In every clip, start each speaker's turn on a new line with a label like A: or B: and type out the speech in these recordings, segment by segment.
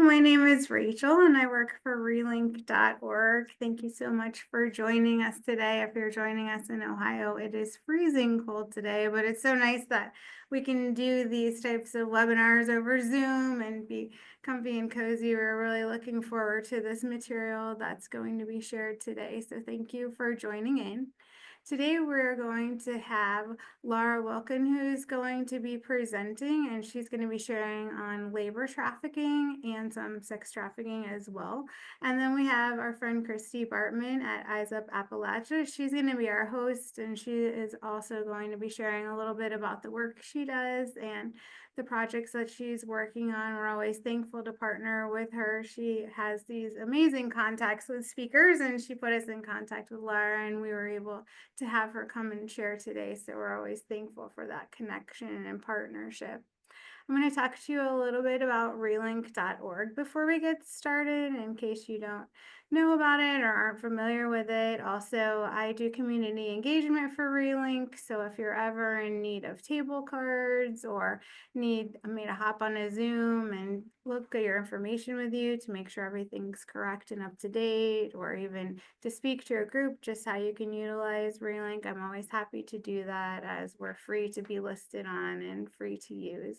A: My name is Rachel and I work for relink.org. Thank you so much for joining us today. If you're joining us in Ohio, it is freezing cold today, but it's so nice that we can do these types of webinars over Zoom and be comfy and cozy. We're really looking forward to this material that's going to be shared today. So thank you for joining in. Today we're going to have Lara Wilken, who's going to be presenting, and she's going to be sharing on labor trafficking and some sex trafficking as well. And then we have our friend Christy Bartman at Eyes Up Appalachia. She's going to be our host, and she is also going to be sharing a little bit about the work she does and the projects that she's working on. We're always thankful to partner with her. She has these amazing contacts with speakers, and she put us in contact with Lara, and we were able to have her come and share today. So we're always thankful for that connection and partnership. I'm going to talk to you a little bit about relink.org before we get started, in case you don't know about it or aren't familiar with it. Also, I do community engagement for Relink, so if you're ever in need of table cards or need me to hop on a Zoom and look at your information with you to make sure everything's correct and up to date, or even to speak to a group just how you can utilize Relink, I'm always happy to do that, as we're free to be listed on and free to use.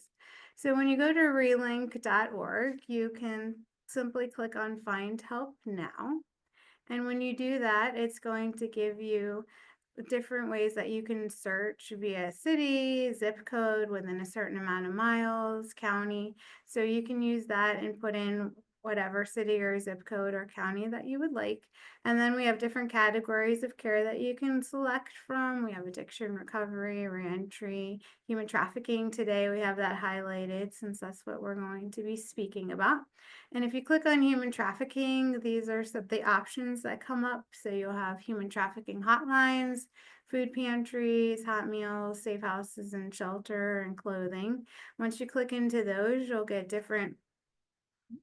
A: So when you go to relink.org, you can simply click on Find Help Now. And when you do that, it's going to give you different ways that you can search via city, zip code within a certain amount of miles, county. So you can use that and put in whatever city or zip code or county that you would like. And then we have different categories of care that you can select from. We have addiction recovery, reentry, human trafficking. Today we have that highlighted since that's what we're going to be speaking about. And if you click on human trafficking, these are some of the options that come up. So you'll have human trafficking hotlines, food pantries, hot meals, safe houses and shelter, and clothing. Once you click into those, you'll get different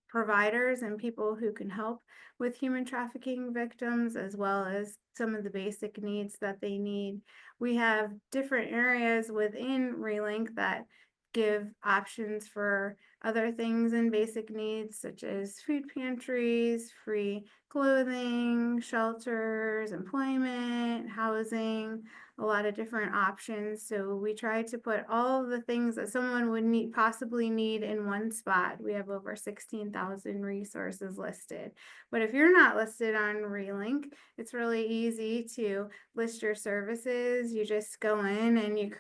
A: providers and people who can help with human trafficking victims, as well as some of the basic needs that they need. We have different areas within Relink that give options for other things and basic needs, such as food pantries, free clothing, shelters, employment, housing, a lot of different options. So we try to put all of the things that someone would possibly need in one spot. We have over 16,000 resources listed. But if you're not listed on Relink, it's really easy to list your services. You just go in and you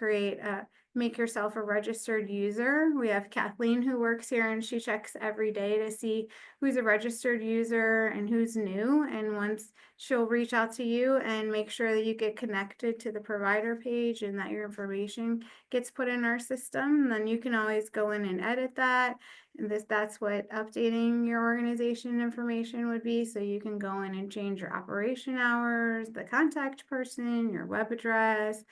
A: make yourself a registered user. We have Kathleen who works here, and she checks every day to see who's a registered user and who's new. And once she'll reach out to you and make sure that you get connected to the provider page and that your information gets put in our system, then you can always go in and edit that. And that's what updating your organization information would be. So you can go in and change your operation hours, the contact person, your web address,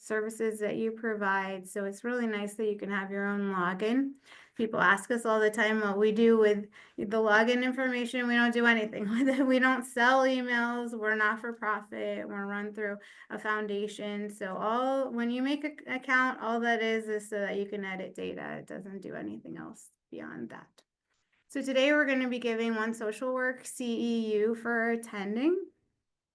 A: services that you provide. So it's really nice that you can have your own login. People ask us all the time what we do with the login information. We don't do anything with it. We don't sell emails. We're not for profit. We're run through a foundation. So when you make an account, all that is so that you can edit data. It doesn't do anything else beyond that. So today we're going to be giving one social work CEU for attending,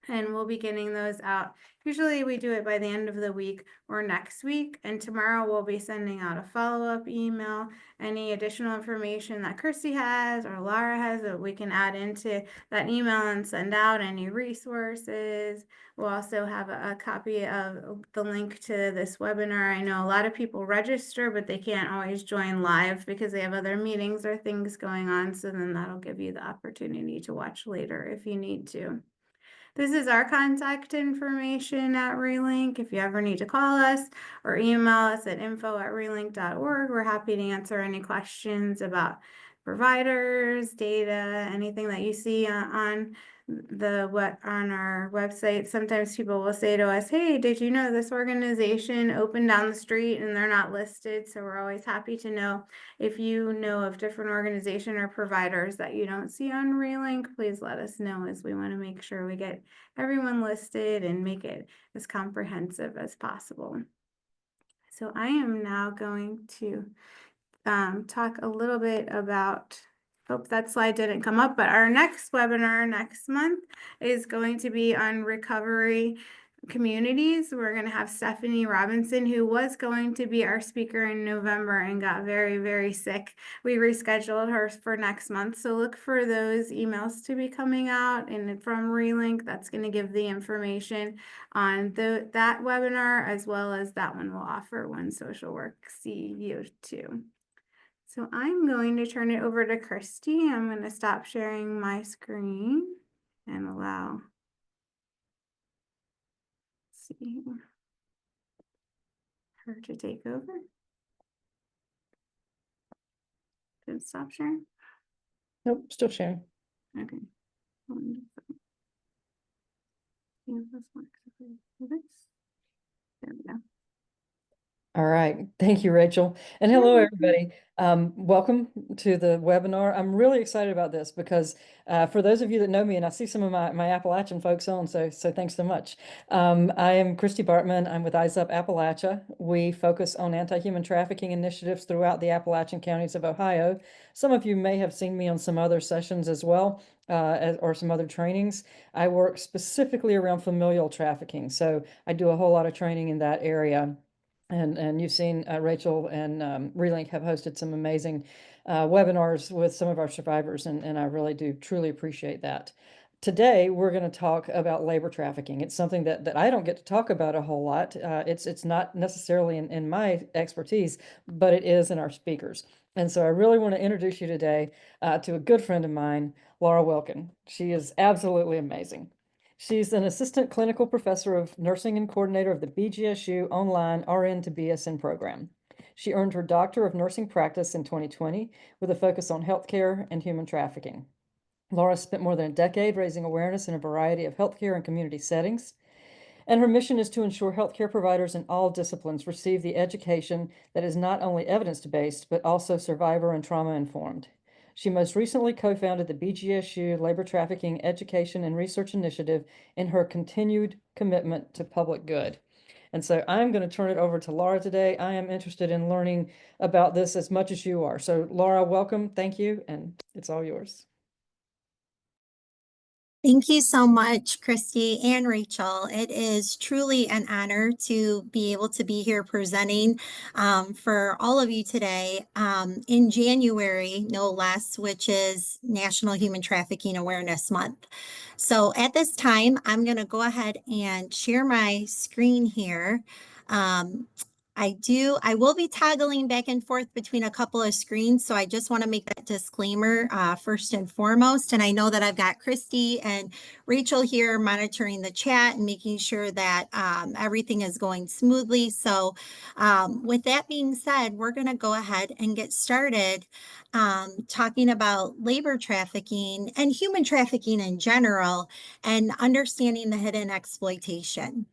A: and we'll be getting those out. Usually we do it by the end of the week or next week, and tomorrow we'll be sending out a follow-up email. Any additional information that Kirsty has or Lara has that we can add into that email and send out, any resources. We'll also have a copy of the link to this webinar. I know a lot of people register, but they can't always join live because they have other meetings or things going on. So then that'll give you the opportunity to watch later if you need to. This is our contact information at Relink. If you ever need to call us or email us at info@relink.org, we're happy to answer any questions about providers, data, anything that you see on our website. Sometimes people will say to us, "Hey, did you know this organization opened down the street and they're not listed?" So we're always happy to know if you know of different organization or providers that you don't see on Relink. Please let us know, as we want to make sure we get everyone listed and make it as comprehensive as possible. So I am now going to talk a little bit about hope that slide didn't come up, but our next webinar next month is going to be on recovery communities. We're going to have Stephanie Robinson, who was going to be our speaker in November and got very, very sick. We rescheduled her for next month. So look for those emails to be coming out, and from Relink, that's going to give the information on that webinar, as well as that one will offer One Social Work CU2. So I'm going to turn it over to Christy. I'm going to stop sharing my screen and allow. See her to take over. Did it stop sharing?
B: Nope, still sharing.
A: Okay. Wonderful. See if this works. There we go.
B: All right. Thank you, Rachel. And hello, everybody. Welcome to the webinar. I'm really excited about this because for those of you that know me, and I see some of my Appalachian folks on, so thanks so much. I am Christy Bartman. I'm with Eyes Up Appalachia. We focus on anti-human trafficking initiatives throughout the Appalachian counties of Ohio. Some of you may have seen me on some other sessions as well, or some other trainings. I work specifically around familial trafficking, so I do a whole lot of training in that area. And you've seen Rachel and Relink have hosted some amazing webinars with some of our survivors, and I really do truly appreciate that. Today, we're going to talk about labor trafficking. It's something that I don't get to talk about a whole lot. It's not necessarily in my expertise, but it is in our speakers. And so I really want to introduce you today to a good friend of mine, Lara Wilken. She is absolutely amazing. She's an assistant clinical professor of nursing and coordinator of the BGSU online RN to BSN program. She earned her Doctor of Nursing Practice in 2020 with a focus on healthcare and human trafficking. Lara spent more than a decade raising awareness in a variety of healthcare and community settings, and her mission is to ensure healthcare providers in all disciplines receive the education that is not only evidence-based, but also survivor and trauma-informed. She most recently co-founded the BGSU Labor Trafficking Education and Research Initiative in her continued commitment to public good. And so I'm going to turn it over to Lara today. I am interested in learning about this as much as you are. So Lara, welcome. Thank you. And it's all yours.
C: Thank you so much, Christy and Rachel. It is truly an honor to be able to be here presenting for all of you today in January, no less, which is National Human Trafficking Awareness Month. So at this time, I'm going to go ahead and share my screen here. I will be toggling back and forth between a couple of screens, so I just want to make that disclaimer first and foremost. And I know that I've got Christy and Rachel here monitoring the chat and making sure that everything is going smoothly. So with that being said, we're going to go ahead and get started talking about labor trafficking and human trafficking in general and understanding the hidden exploitation.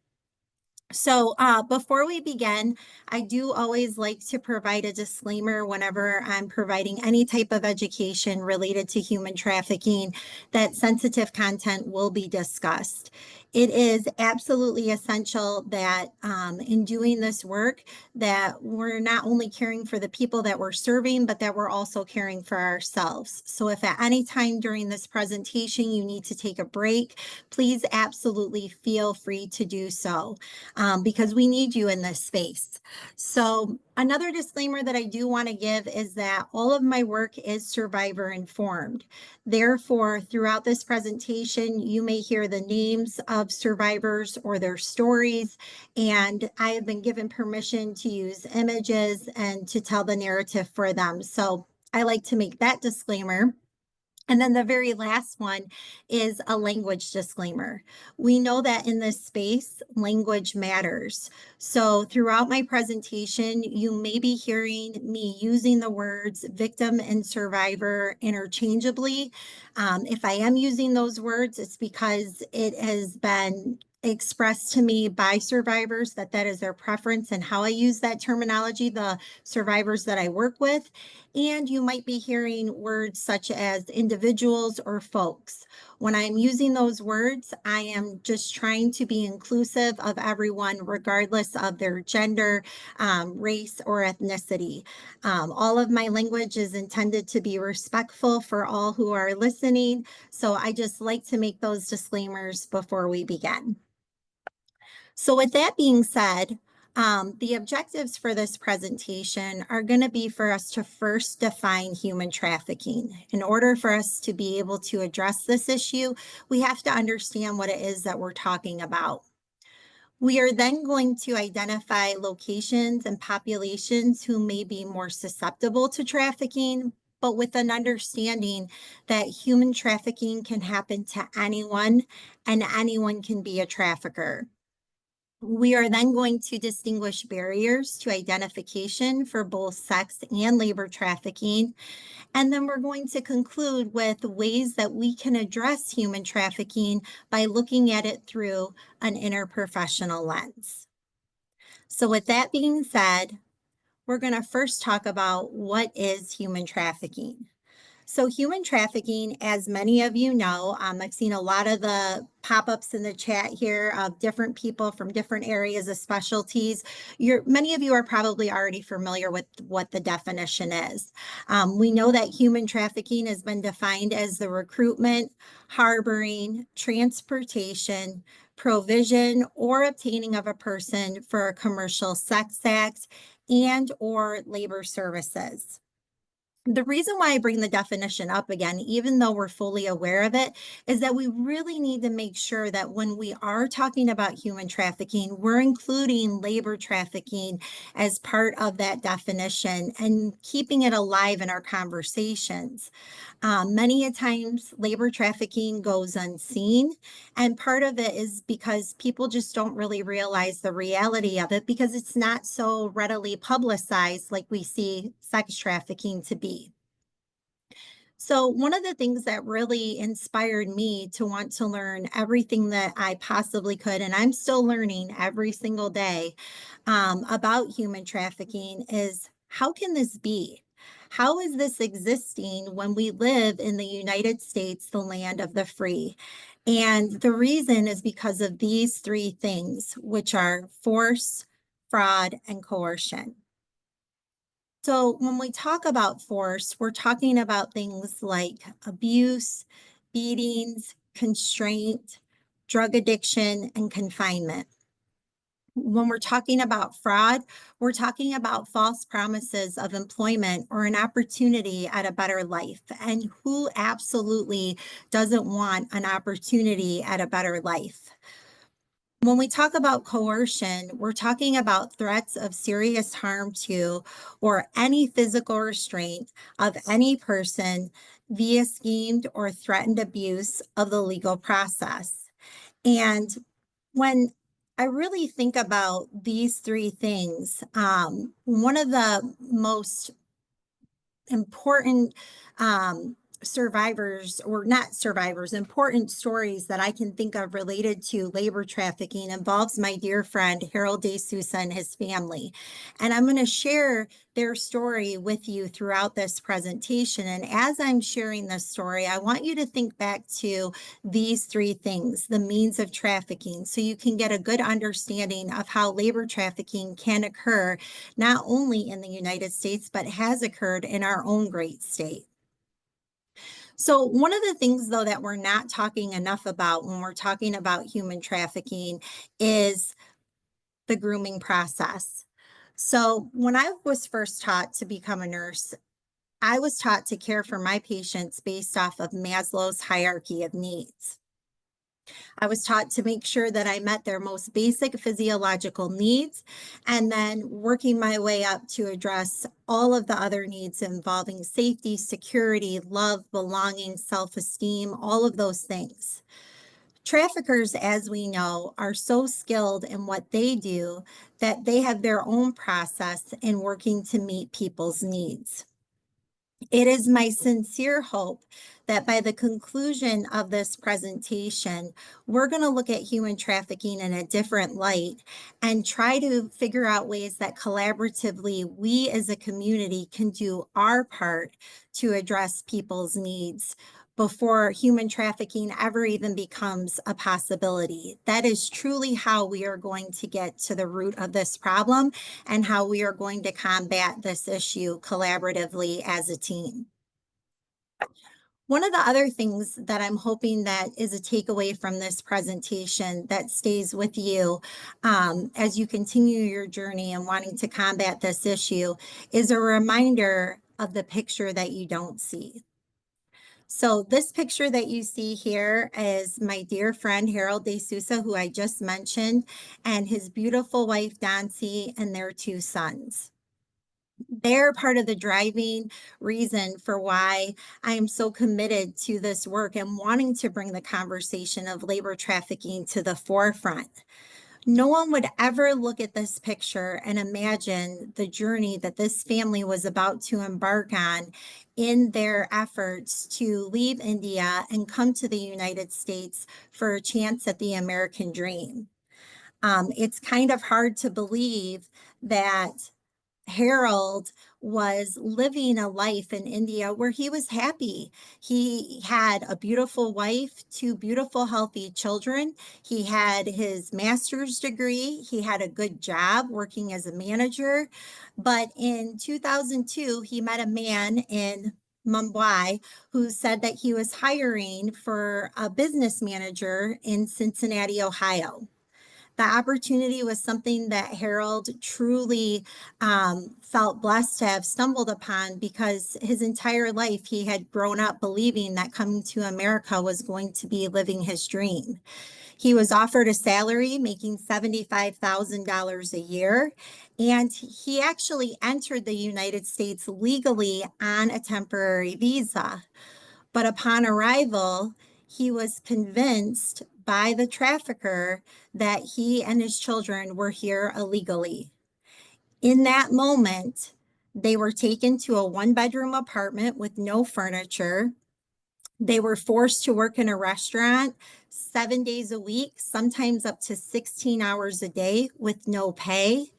C: So before we begin, I do always like to provide a disclaimer whenever I'm providing any type of education related to human trafficking that sensitive content will be discussed. It is absolutely essential that in doing this work that we're not only caring for the people that we're serving, but that we're also caring for ourselves. So if at any time during this presentation you need to take a break, please absolutely feel free to do so. Because we need you in this space. So another disclaimer that I do want to give is that all of my work is survivor informed. Therefore, throughout this presentation, you may hear the names of survivors or their stories, and I have been given permission to use images and to tell the narrative for them. So I like to make that disclaimer. And then the very last one is a language disclaimer. We know that in this space, language matters. So throughout my presentation, you may be hearing me using the words victim and survivor interchangeably. If I am using those words, it's because it has been expressed to me by survivors that is their preference and how I use that terminology, the survivors that I work with. And you might be hearing words such as individuals or folks. When I'm using those words, I am just trying to be inclusive of everyone, regardless of their gender, race, or ethnicity. All of my language is intended to be respectful for all who are listening. So I just like to make those disclaimers before we begin. So with that being said, the objectives for this presentation are going to be for us to first define human trafficking. In order for us to be able to address this issue, we have to understand what it is that we're talking about. We are then going to identify locations and populations who may be more susceptible to trafficking, but with an understanding that human trafficking can happen to anyone and anyone can be a trafficker. We are then going to distinguish barriers to identification for both sex and labor trafficking. And then we're going to conclude with ways that we can address human trafficking by looking at it through an interprofessional lens. So with that being said, we're going to first talk about what is human trafficking. So human trafficking, as many of you know, I've seen a lot of the pop-ups in the chat here of different people from different areas of specialties. Many of you are probably already familiar with what the definition is. We know that human trafficking has been defined as the recruitment, harboring, transportation, provision, or obtaining of a person for a commercial sex act and or labor services. The reason why I bring the definition up again, even though we're fully aware of it, is that we really need to make sure that when we are talking about human trafficking, we're including labor trafficking as part of that definition and keeping it alive in our conversations. Many a times labor trafficking goes unseen, and part of it is because people just don't really realize the reality of it because it's not so readily publicized like we see sex trafficking to be. So one of the things that really inspired me to want to learn everything that I possibly could, and I'm still learning every single day about human trafficking, is how can this be? How is this existing when we live in the United States, the land of the free? And the reason is because of these three things, which are force, fraud, and coercion. So when we talk about force, we're talking about things like abuse, beatings, constraint, drug addiction, and confinement. When we're talking about fraud, we're talking about false promises of employment or an opportunity at a better life. And who absolutely doesn't want an opportunity at a better life? When we talk about coercion, we're talking about threats of serious harm to or any physical restraint of any person via schemed or threatened abuse of the legal process. And when I really think about these three things, one of the most important survivors, or not survivors, important stories that I can think of related to labor trafficking involves my dear friend Harold De Sousa and his family. And I'm going to share their story with you throughout this presentation. And as I'm sharing this story, I want you to think back to these three things, the means of trafficking, so you can get a good understanding of how labor trafficking can occur not only in the United States, but has occurred in our own great state. So one of the things, though, that we're not talking enough about when we're talking about human trafficking is the grooming process. So when I was first taught to become a nurse, I was taught to care for my patients based off of Maslow's hierarchy of needs. I was taught to make sure that I met their most basic physiological needs and then working my way up to address all of the other needs involving safety, security, love, belonging, self-esteem, all of those things. Traffickers, as we know, are so skilled in what they do that they have their own process in working to meet people's needs. It is my sincere hope that by the conclusion of this presentation, we're going to look at human trafficking in a different light and try to figure out ways that collaboratively we as a community can do our part to address people's needs before human trafficking ever even becomes a possibility. That is truly how we are going to get to the root of this problem and how we are going to combat this issue collaboratively as a team. One of the other things that I'm hoping that is a takeaway from this presentation that stays with you as you continue your journey and wanting to combat this issue is a reminder of the picture that you don't see. So this picture that you see here is my dear friend Harold De Sousa, who I just mentioned, and his beautiful wife Dancy and their two sons. They're part of the driving reason for why I am so committed to this work and wanting to bring the conversation of labor trafficking to the forefront. No one would ever look at this picture and imagine the journey that this family was about to embark on in their efforts to leave India and come to the United States for a chance at the American dream. It's kind of hard to believe that Harold was living a life in India where he was happy. He had a beautiful wife, two beautiful, healthy children. He had his master's degree. He had a good job working as a manager. But in 2002, he met a man in Mumbai who said that he was hiring for a business manager in Cincinnati, Ohio. The opportunity was something that Harold truly felt blessed to have stumbled upon because his entire life he had grown up believing that coming to America was going to be living his dream. He was offered a salary making $75,000 a year, and he actually entered the United States legally on a temporary visa. But upon arrival, he was convinced by the trafficker that he and his children were here illegally. In that moment, they were taken to a one-bedroom apartment with no furniture. They were forced to work in a restaurant 7 days a week, sometimes up to 16 hours a day with no pay.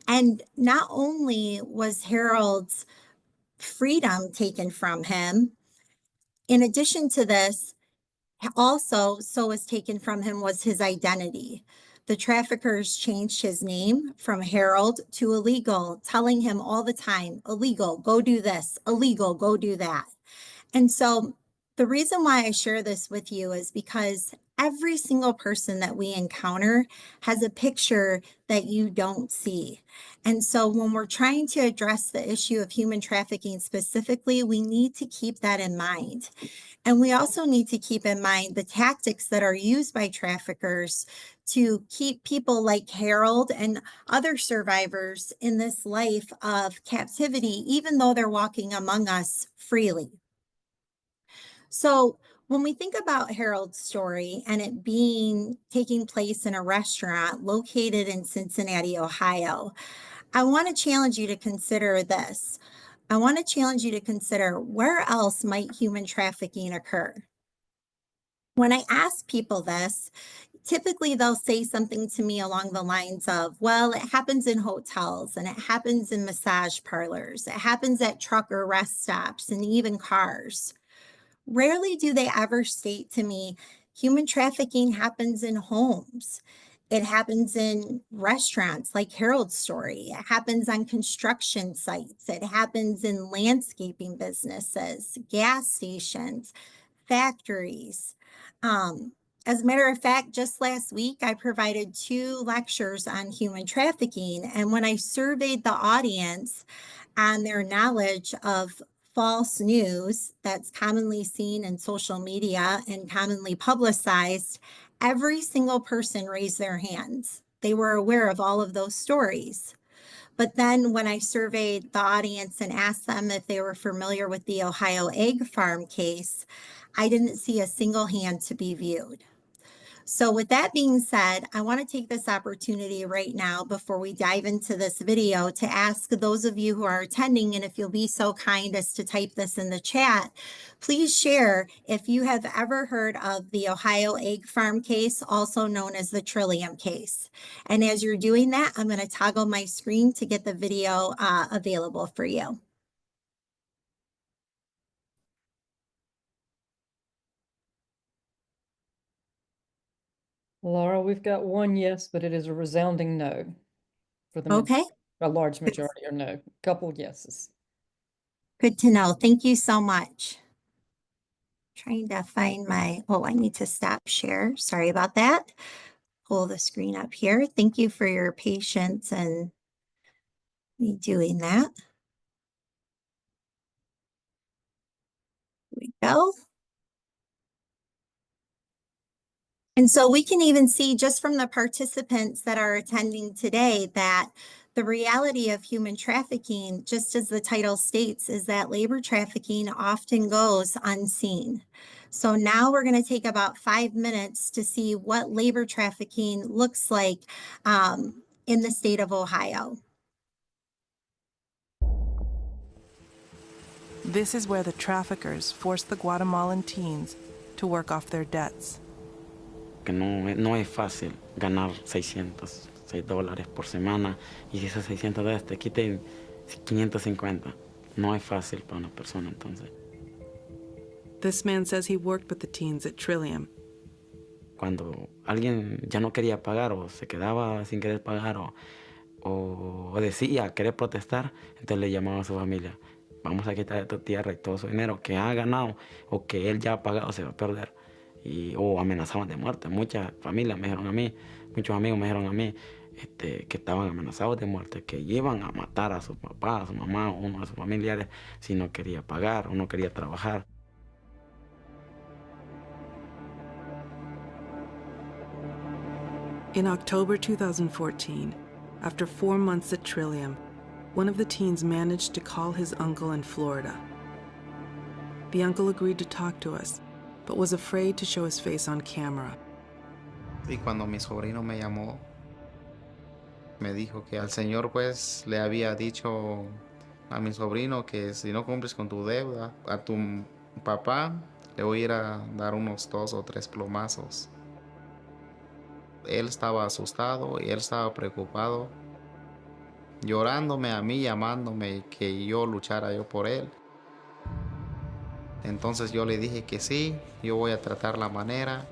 C: And not only was Harold's freedom taken from him, in addition to this, also, so was taken from him was his identity. The traffickers changed his name from Harold to illegal, telling him all the time, illegal, go do this, illegal, go do that. And so the reason why I share this with you is because every single person that we encounter has a picture that you don't see. And so when we're trying to address the issue of human trafficking specifically, we need to keep that in mind. And we also need to keep in mind the tactics that are used by traffickers to keep people like Harold and other survivors in this life of captivity, even though they're walking among us freely. So when we think about Harold's story and it taking place in a restaurant located in Cincinnati, Ohio, I want to challenge you to consider this. I want to challenge you to consider where else might human trafficking occur? When I ask people this, typically they'll say something to me along the lines of, well, it happens in hotels and it happens in massage parlors. It happens at truck or rest stops and even cars. Rarely do they ever state to me, human trafficking happens in homes. It happens in restaurants like Harold's story. It happens on construction sites. It happens in landscaping businesses, gas stations, factories. As a matter of fact, just last week, I provided 2 lectures on human trafficking. And when I surveyed the audience on their knowledge of false news that's commonly seen in social media and commonly publicized, every single person raised their hands. They were aware of all of those stories. But then when I surveyed the audience and asked them if they were familiar with the Ohio egg farm case, I didn't see a single hand to be viewed. So with that being said, I want to take this opportunity right now before we dive into this video to ask those of you who are attending, and if you'll be so kind as to type this in the chat, please share if you have ever heard of the Ohio egg farm case, also known as the Trillium case. And as you're doing that, I'm going to toggle my screen to get the video available for you.
B: Laura, we've got one yes, but it is a resounding no for the
C: Okay,
B: a large majority or no. Couple yeses.
C: good to know. Thank you so much. Trying to find my, oh, I need to stop share. Sorry about that. Pull the screen up here. Thank you for your patience and me doing that. Here we go. And so we can even see just from the participants that are attending today that the reality of human trafficking, just as the title states, is that labor trafficking often goes unseen. So now we're going to take about 5 minutes to see what labor trafficking looks like in the state of Ohio.
D: This is where the traffickers force the Guatemalan teens to work off their debts.
E: Que no es fácil ganar $606 por semana y si esos $600 te quiten 550. No es fácil para una persona entonces.
D: This man says he worked with the teens at Trillium.
E: Cuando alguien ya no quería pagar o se quedaba sin querer pagar o decía querer protestar, entonces le llamaba a su familia. Vamos a quitar de tu tierra y todo su dinero que ha ganado o que él ya ha pagado se va a perder. O amenazaban de muerte. Muchas familias me dijeron a mí, muchos amigos me dijeron a mí que estaban amenazados de muerte, que iban a matar a su papá, a su mamá, a uno de sus familiares si no quería pagar o no quería trabajar.
D: In October 2014, after 4 months at Trillium, one of the teens managed to call his uncle in Florida. The uncle agreed to talk to us, but was afraid to show his face on camera.
F: Y cuando mi sobrino me llamó, me dijo que al señor pues le había dicho a mi sobrino que si no cumples con tu deuda, a tu papá le voy a ir a dar unos 2 o 3 plomazos. Él estaba asustado y él estaba preocupado, llorándome a mí, llamándome que yo luchara yo por él. Entonces yo le dije que sí, yo voy a tratar la manera.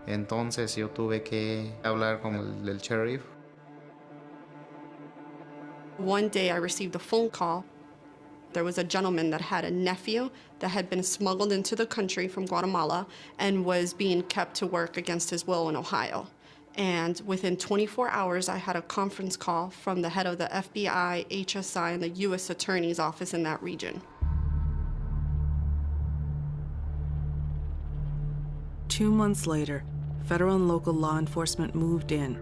F: Entonces yo tuve que hablar con el sheriff.
G: One day I received a phone call. There was a gentleman that had a nephew that had been smuggled into the country from Guatemala and was being kept to work against his will in Ohio. And within 24 hours, I had a conference call from the head of the FBI, HSI, and the U.S. Attorney's Office in that region.
D: 2 months later, federal and local law enforcement moved in.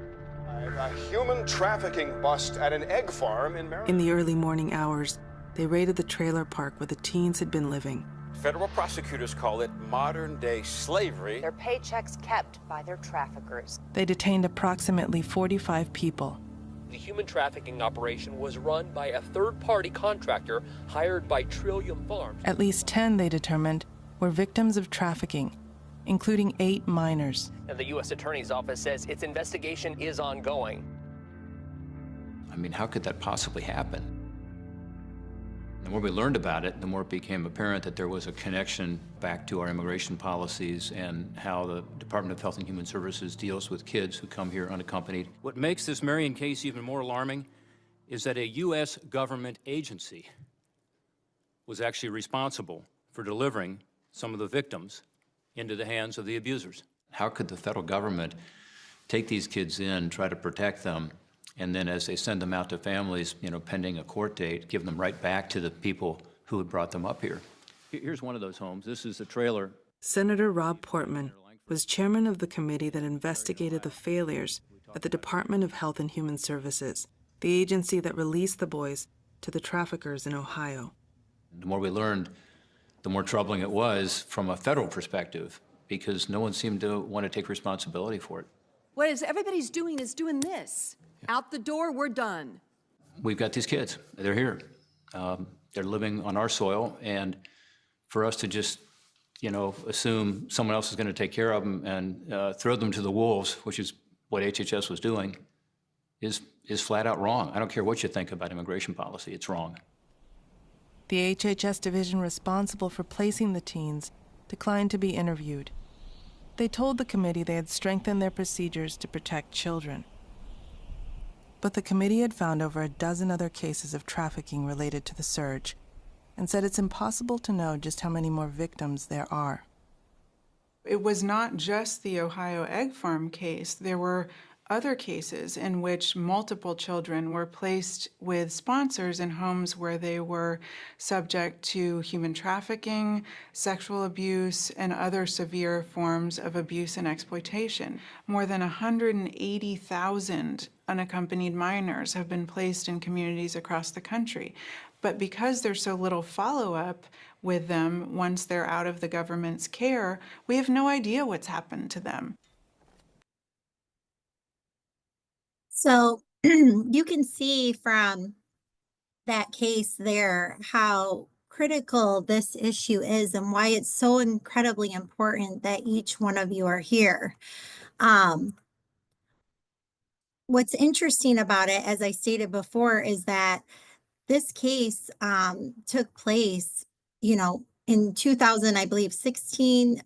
H: A human trafficking bust at an egg farm in Maryland.
D: In the early morning hours, they raided the trailer park where the teens had been living.
H: Federal prosecutors call it modern-day slavery.
I: Their paychecks kept by their traffickers.
D: They detained approximately 45 people.
J: The human trafficking operation was run by a third-party contractor hired by Trillium Farms.
D: At least 10, they determined, were victims of trafficking, including 8 minors.
J: And the U.S. Attorney's Office says its investigation is ongoing.
K: I mean, how could that possibly happen? The more we learned about it, the more it became apparent that there was a connection back to our immigration policies and how the Department of Health and Human Services deals with kids who come here unaccompanied.
L: What makes this Marion case even more alarming is that a U.S. government agency was actually responsible for delivering some of the victims into the hands of the abusers.
K: How could the federal government take these kids in, try to protect them, and then as they send them out to families, pending a court date, give them right back to the people who had brought them up here?
L: Here's one of those homes. This is a trailer.
D: Senator Rob Portman was chairman of the committee that investigated the failures at the Department of Health and Human Services, the agency that released the boys to the traffickers in Ohio.
K: The more we learned, the more troubling it was from a federal perspective, because no one seemed to want to take responsibility for it.
M: What is everybody's doing is doing this. Out the door, we're done.
K: We've got these kids. They're here. They're living on our soil, and for us to just, assume someone else is going to take care of them and throw them to the wolves, which is what HHS was doing, is flat out wrong. I don't care what you think about immigration policy. It's wrong.
D: The HHS division responsible for placing the teens declined to be interviewed.
N: They told the committee they had strengthened their procedures to protect children. But the committee had found over a dozen other cases of trafficking related to the surge and said it's impossible to know just how many more victims there are.
O: It was not just the Ohio egg farm case. There were other cases in which multiple children were placed with sponsors in homes where they were subject to human trafficking, sexual abuse, and other severe forms of abuse and exploitation. More than 180,000 unaccompanied minors have been placed in communities across the country. But because there's so little follow-up with them once they're out of the government's care, we have no idea what's happened to them.
C: So you can see from that case there how critical this issue is and why it's so incredibly important that each one of you are here. What's interesting about it, as I stated before, is that this case took place, in 2000, I believe, 16,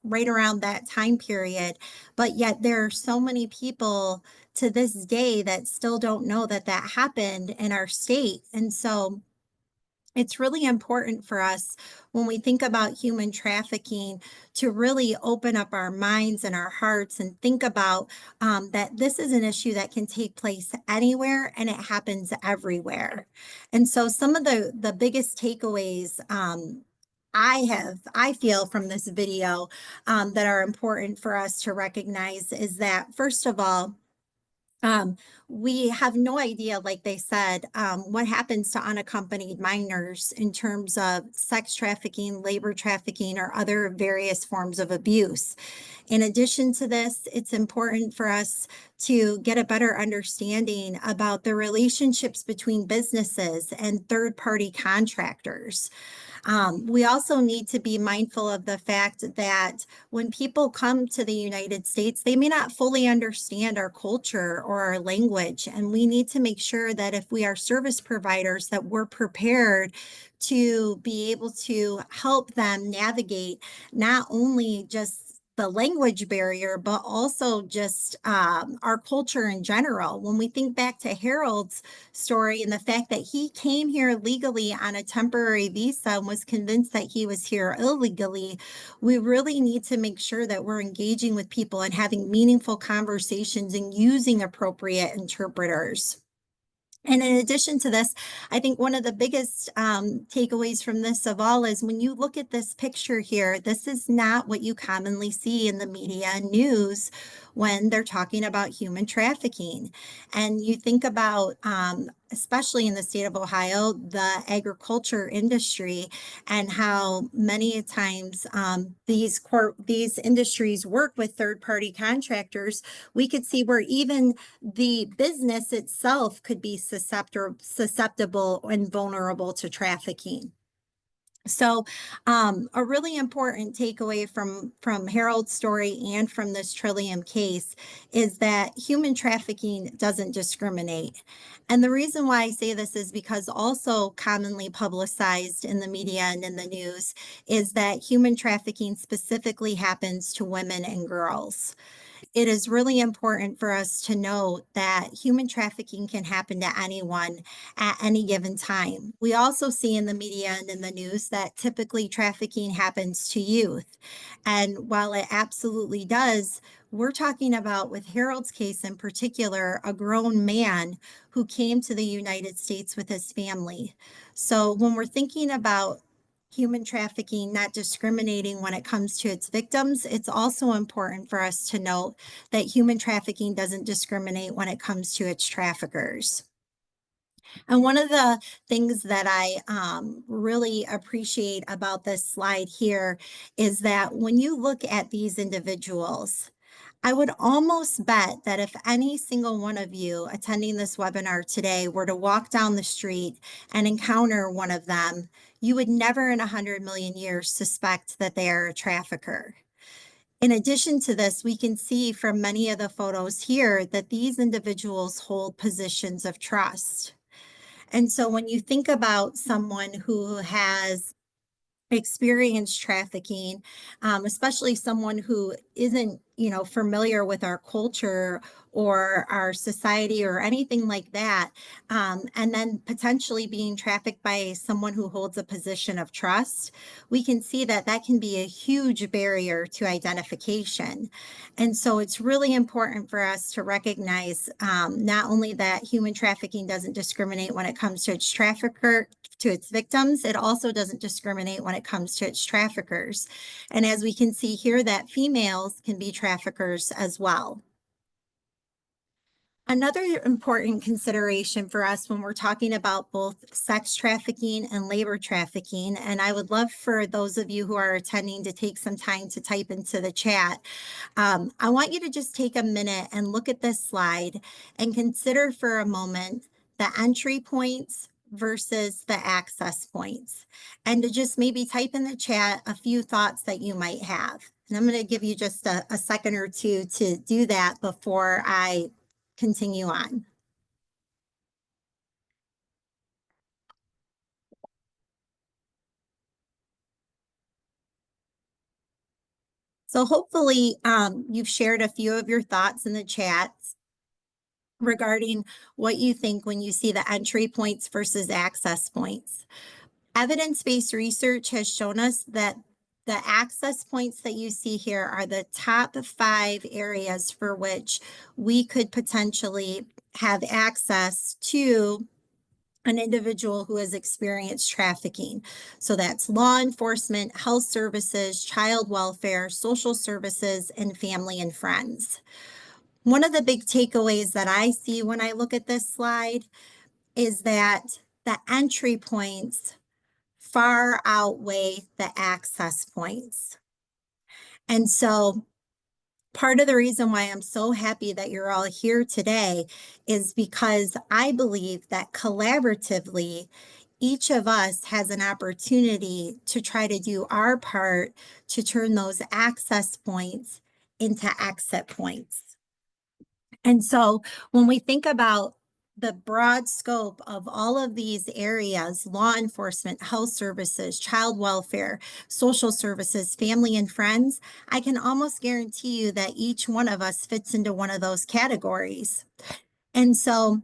C: right around that time period. But yet there are so many people to this day that still don't know that that happened in our state. And so it's really important for us when we think about human trafficking to really open up our minds and our hearts and think about that this is an issue that can take place anywhere and it happens everywhere. And so some of the biggest takeaways I feel from this video that are important for us to recognize is that, first of all, we have no idea, like they said, what happens to unaccompanied minors in terms of sex trafficking, labor trafficking, or other various forms of abuse. In addition to this, it's important for us to get a better understanding about the relationships between businesses and third-party contractors. We also need to be mindful of the fact that when people come to the United States, they may not fully understand our culture or our language. And we need to make sure that if we are service providers, that we're prepared to be able to help them navigate not only just the language barrier, but also just our culture in general. When we think back to Harold's story and the fact that he came here legally on a temporary visa and was convinced that he was here illegally, we really need to make sure that we're engaging with people and having meaningful conversations and using appropriate interpreters. And in addition to this, I think one of the biggest takeaways from this of all is when you look at this picture here, this is not what you commonly see in the media and news when they're talking about human trafficking. And you think about, especially in the state of Ohio, the agriculture industry and how many times these industries work with third-party contractors. We could see where even the business itself could be susceptible and vulnerable to trafficking. So a really important takeaway from Harold's story and from this Trillium case is that human trafficking doesn't discriminate. And the reason why I say this is because also commonly publicized in the media and in the news is that human trafficking specifically happens to women and girls. It is really important for us to know that human trafficking can happen to anyone at any given time. We also see in the media and in the news that typically trafficking happens to youth. And while it absolutely does, we're talking about, with Harold's case in particular, a grown man who came to the United States with his family. So when we're thinking about human trafficking not discriminating when it comes to its victims, it's also important for us to note that human trafficking doesn't discriminate when it comes to its traffickers. And one of the things that I really appreciate about this slide here is that when you look at these individuals, I would almost bet that if any single one of you attending this webinar today were to walk down the street and encounter one of them, you would never in 100 million years suspect that they are a trafficker. In addition to this, we can see from many of the photos here that these individuals hold positions of trust. And so when you think about someone who has experienced trafficking, especially someone who isn't, familiar with our culture or our society or anything like that, and then potentially being trafficked by someone who holds a position of trust, we can see that that can be a huge barrier to identification. And so it's really important for us to recognize not only that human trafficking doesn't discriminate when it comes to its trafficker, to its victims, it also doesn't discriminate when it comes to its traffickers. And as we can see here, that females can be traffickers as well. Another important consideration for us when we're talking about both sex trafficking and labor trafficking, and I would love for those of you who are attending to take some time to type into the chat. I want you to just take a minute and look at this slide and consider for a moment the entry points versus the access points, and to just maybe type in the chat a few thoughts that you might have. And I'm going to give you just a second or two to do that before I continue on. So hopefully you've shared a few of your thoughts in the chats regarding what you think when you see the entry points versus access points. Evidence-based research has shown us that the access points that you see here are the top 5 areas for which we could potentially have access to an individual who has experienced trafficking. So that's law enforcement, health services, child welfare, social services, and family and friends. One of the big takeaways that I see when I look at this slide is that the entry points far outweigh the access points. And so part of the reason why I'm so happy that you're all here today is because I believe that collaboratively, each of us has an opportunity to try to do our part to turn those access points into exit points. And so when we think about the broad scope of all of these areas, law enforcement, health services, child welfare, social services, family and friends, I can almost guarantee you that each one of us fits into one of those categories. And so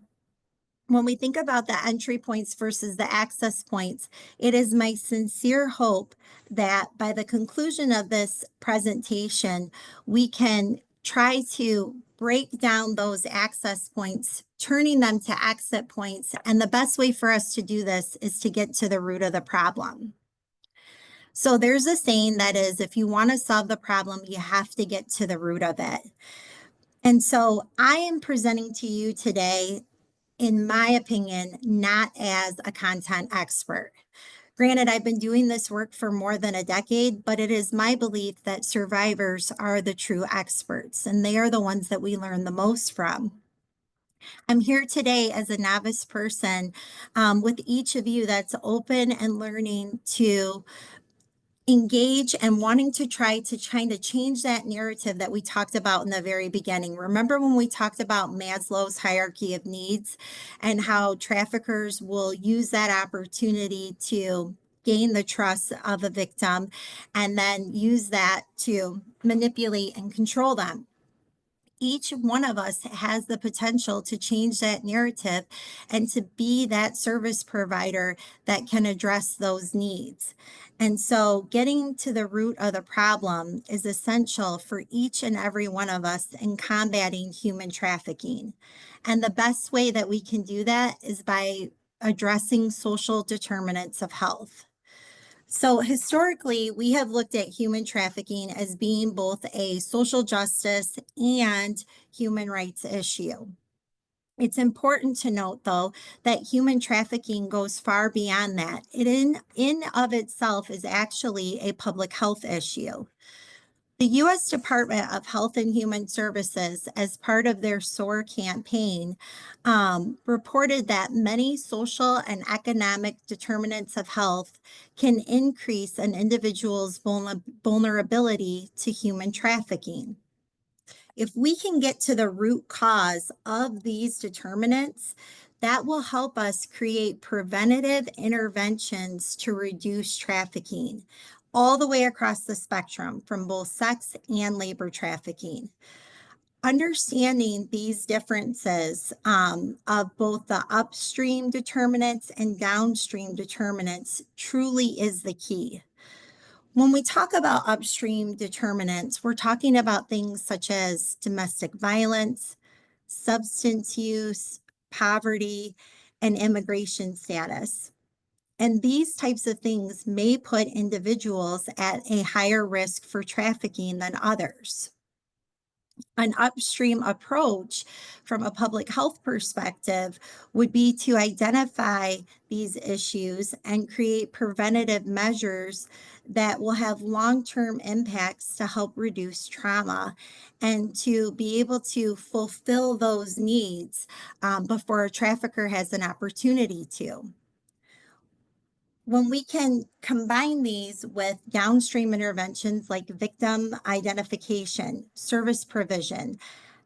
C: when we think about the entry points versus the access points, it is my sincere hope that by the conclusion of this presentation, we can try to break down those access points, turning them to exit points. And the best way for us to do this is to get to the root of the problem. So there's a saying that is, if you want to solve the problem, you have to get to the root of it. And so I am presenting to you today, in my opinion, not as a content expert. Granted, I've been doing this work for more than a decade, but it is my belief that survivors are the true experts, and they are the ones that we learn the most from. I'm here today as a novice person with each of you that's open and learning to engage and wanting to try to change that narrative that we talked about in the very beginning. Remember when we talked about Maslow's hierarchy of needs and how traffickers will use that opportunity to gain the trust of a victim and then use that to manipulate and control them? Each one of us has the potential to change that narrative and to be that service provider that can address those needs. And so getting to the root of the problem is essential for each and every one of us in combating human trafficking. And the best way that we can do that is by addressing social determinants of health. So historically, we have looked at human trafficking as being both a social justice and human rights issue. It's important to note, though, that human trafficking goes far beyond that. It in of itself is actually a public health issue. The U.S. Department of Health and Human Services, as part of their SOAR campaign, reported that many social and economic determinants of health can increase an individual's vulnerability to human trafficking. If we can get to the root cause of these determinants, that will help us create preventative interventions to reduce trafficking. all the way across the spectrum from both sex and labor trafficking. Understanding these differences of both the upstream determinants and downstream determinants truly is the key. When we talk about upstream determinants, we're talking about things such as domestic violence, substance use, poverty, and immigration status. And these types of things may put individuals at a higher risk for trafficking than others. An upstream approach from a public health perspective would be to identify these issues and create preventative measures that will have long-term impacts to help reduce trauma and to be able to fulfill those needs before a trafficker has an opportunity to. When we can combine these with downstream interventions like victim identification, service provision,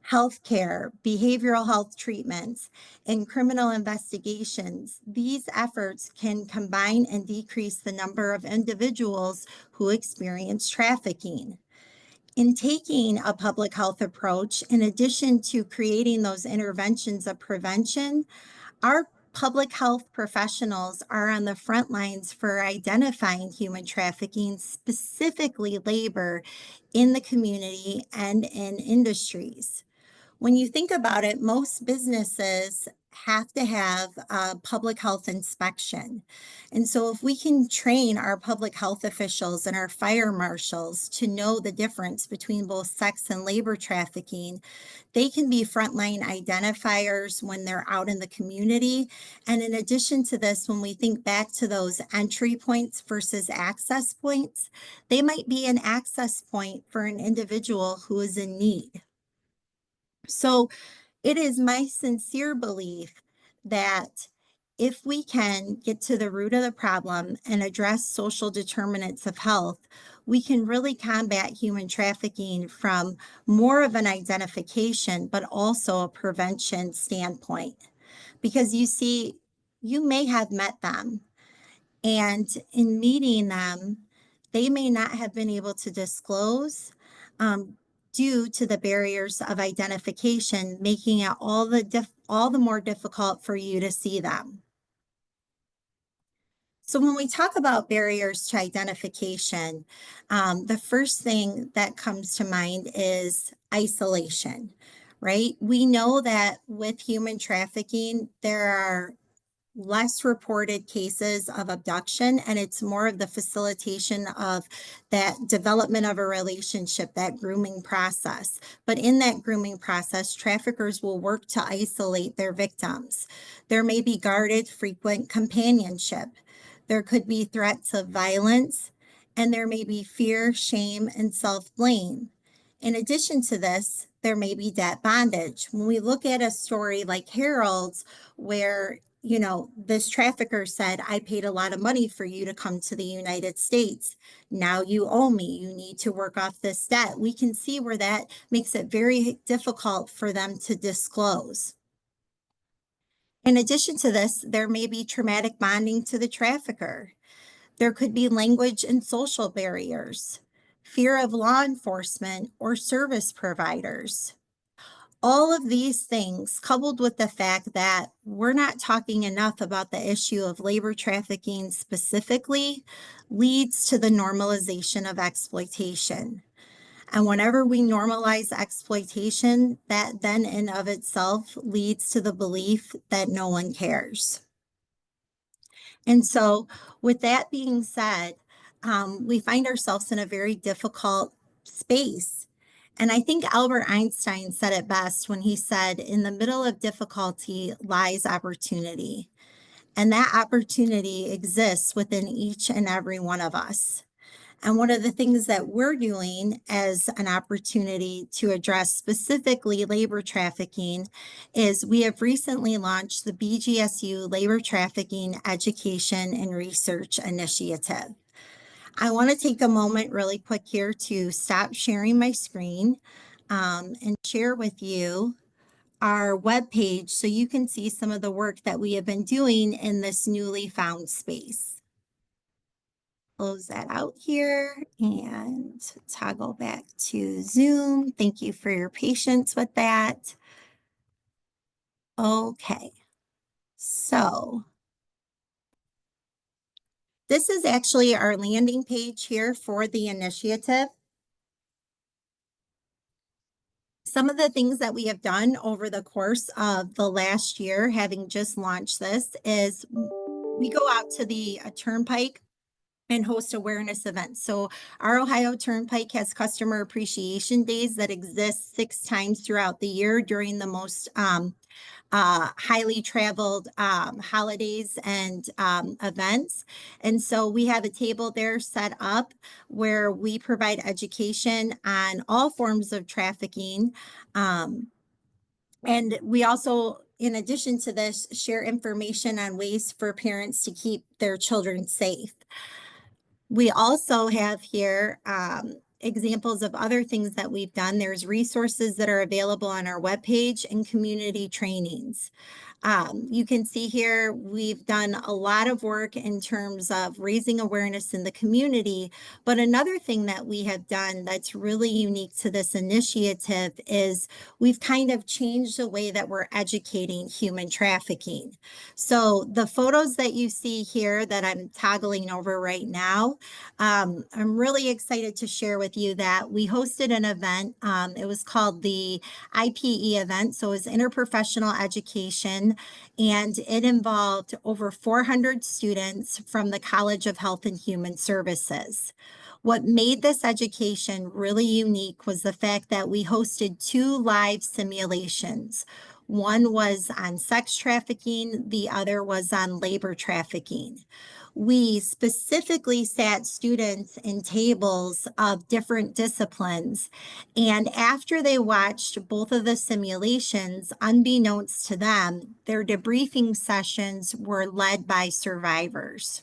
C: healthcare, behavioral health treatments, and criminal investigations, these efforts can combine and decrease the number of individuals who experience trafficking. In taking a public health approach, in addition to creating those interventions of prevention, our public health professionals are on the front lines for identifying human trafficking, specifically labor, in the community and in industries. When you think about it, most businesses have to have a public health inspection. And so if we can train our public health officials and our fire marshals to know the difference between both sex and labor trafficking, they can be frontline identifiers when they're out in the community. And in addition to this, when we think back to those entry points versus access points, they might be an access point for an individual who is in need. So it is my sincere belief that if we can get to the root of the problem and address social determinants of health, we can really combat human trafficking from more of an identification, but also a prevention standpoint. Because you see, you may have met them, and in meeting them, they may not have been able to disclose due to the barriers of identification, making it all the more difficult for you to see them. So when we talk about barriers to identification, the first thing that comes to mind is isolation, right? We know that with human trafficking, there are less reported cases of abduction, and it's more of the facilitation of that development of a relationship, that grooming process. But in that grooming process, traffickers will work to isolate their victims. There may be guarded, frequent companionship. There could be threats of violence, and there may be fear, shame, and self-blame. In addition to this, there may be debt bondage. When we look at a story like Harold's, where this trafficker said, I paid a lot of money for you to come to the United States. Now you owe me. You need to work off this debt. We can see where that makes it very difficult for them to disclose. In addition to this, there may be traumatic bonding to the trafficker. There could be language and social barriers, fear of law enforcement or service providers. All of these things, coupled with the fact that we're not talking enough about the issue of labor trafficking specifically, leads to the normalization of exploitation. And whenever we normalize exploitation, that then in of itself leads to the belief that no one cares. And so with that being said, we find ourselves in a very difficult space. And I think Albert Einstein said it best when he said, in the middle of difficulty lies opportunity. And that opportunity exists within each and every one of us. And one of the things that we're doing as an opportunity to address specifically labor trafficking is we have recently launched the BGSU Labor Trafficking Education and Research Initiative. I want to take a moment really quick here to stop sharing my screen and share with you our webpage so you can see some of the work that we have been doing in this newly found space. close that out here and toggle back to Zoom. Thank you for your patience with that. Okay, so this is actually our landing page here for the initiative. Some of the things that we have done over the course of the last year, having just launched this, is we go out to the Turnpike and host awareness events. So our Ohio Turnpike has customer appreciation days that exist 6 times throughout the year during the most highly traveled holidays and events. And so we have a table there set up where we provide education on all forms of trafficking. And we also, in addition to this, share information on ways for parents to keep their children safe. We also have here examples of other things that we've done. There's resources that are available on our webpage and community trainings. You can see here, we've done a lot of work in terms of raising awareness in the community. But another thing that we have done that's really unique to this initiative is we've kind of changed the way that we're educating human trafficking. So the photos that you see here that I'm toggling over right now, I'm really excited to share with you that we hosted an event. It was called the IPE event. So it was interprofessional education, and it involved over 400 students from the College of Health and Human Services. What made this education really unique was the fact that we hosted 2 live simulations. One was on sex trafficking, the other was on labor trafficking. We specifically sat students in tables of different disciplines. And after they watched both of the simulations, unbeknownst to them, their debriefing sessions were led by survivors.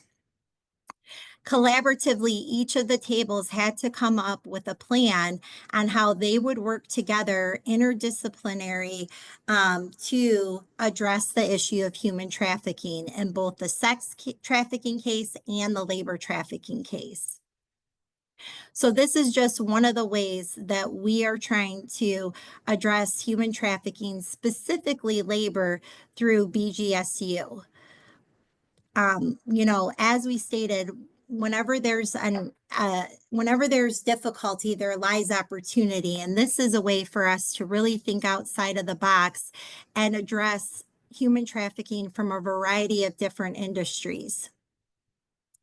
C: Collaboratively, each of the tables had to come up with a plan on how they would work together interdisciplinary to address the issue of human trafficking in both the sex trafficking case and the labor trafficking case. So this is just one of the ways that we are trying to address human trafficking, specifically labor, through BGSU. You know, as we stated, whenever there's difficulty, there lies opportunity. And this is a way for us to really think outside of the box and address human trafficking from a variety of different industries.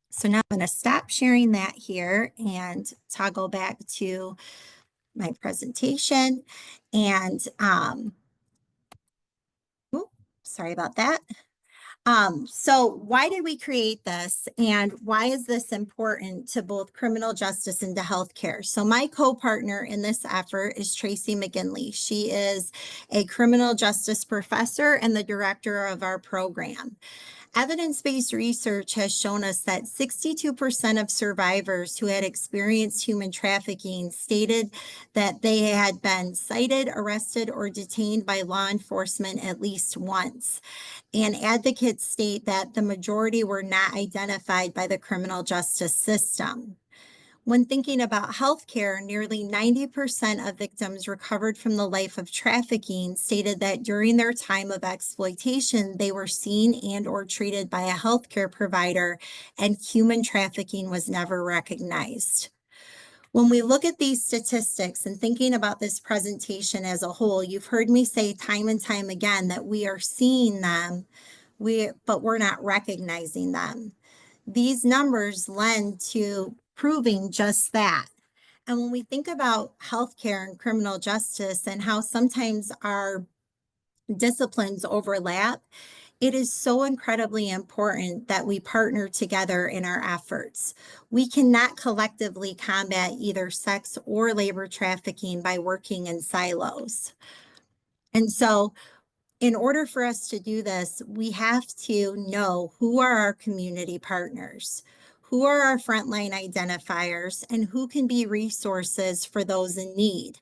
C: So now I'm going to stop sharing that here and toggle back to my presentation. And sorry about that. So why did we create this, and why is this important to both criminal justice and to healthcare? So my co-partner in this effort is Tracy McGinley. She is a criminal justice professor and the director of our program. Evidence-based research has shown us that 62% of survivors who had experienced human trafficking stated that they had been cited, arrested, or detained by law enforcement at least once. And advocates state that the majority were not identified by the criminal justice system. When thinking about healthcare, nearly 90% of victims recovered from the life of trafficking stated that during their time of exploitation, they were seen and or treated by a healthcare provider, and human trafficking was never recognized. When we look at these statistics and thinking about this presentation as a whole, you've heard me say time and time again that we are seeing them, but we're not recognizing them. These numbers lend to proving just that. And when we think about healthcare and criminal justice and how sometimes our disciplines overlap, it is so incredibly important that we partner together in our efforts. We cannot collectively combat either sex or labor trafficking by working in silos. And so, in order for us to do this, we have to know who are our community partners, who are our frontline identifiers, and who can be resources for those in need.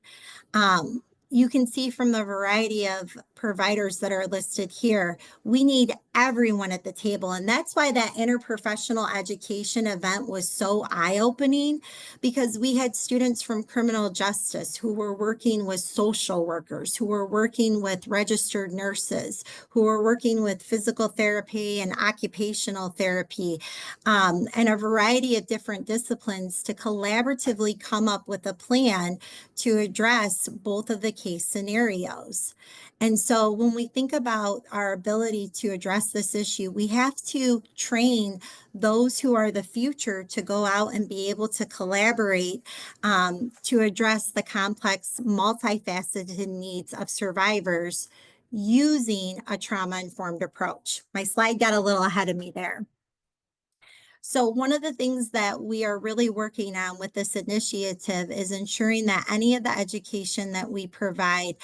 C: you can see from the variety of providers that are listed here, we need everyone at the table. And that's why that interprofessional education event was so eye-opening, because we had students from criminal justice who were working with social workers, who were working with registered nurses, who were working with physical therapy and occupational therapy, and a variety of different disciplines to collaboratively come up with a plan to address both of the case scenarios. And so when we think about our ability to address this issue, we have to train those who are the future to go out and be able to collaborate to address the complex, multifaceted needs of survivors using a trauma-informed approach. My slide got a little ahead of me there. So one of the things that we are really working on with this initiative is ensuring that any of the education that we provide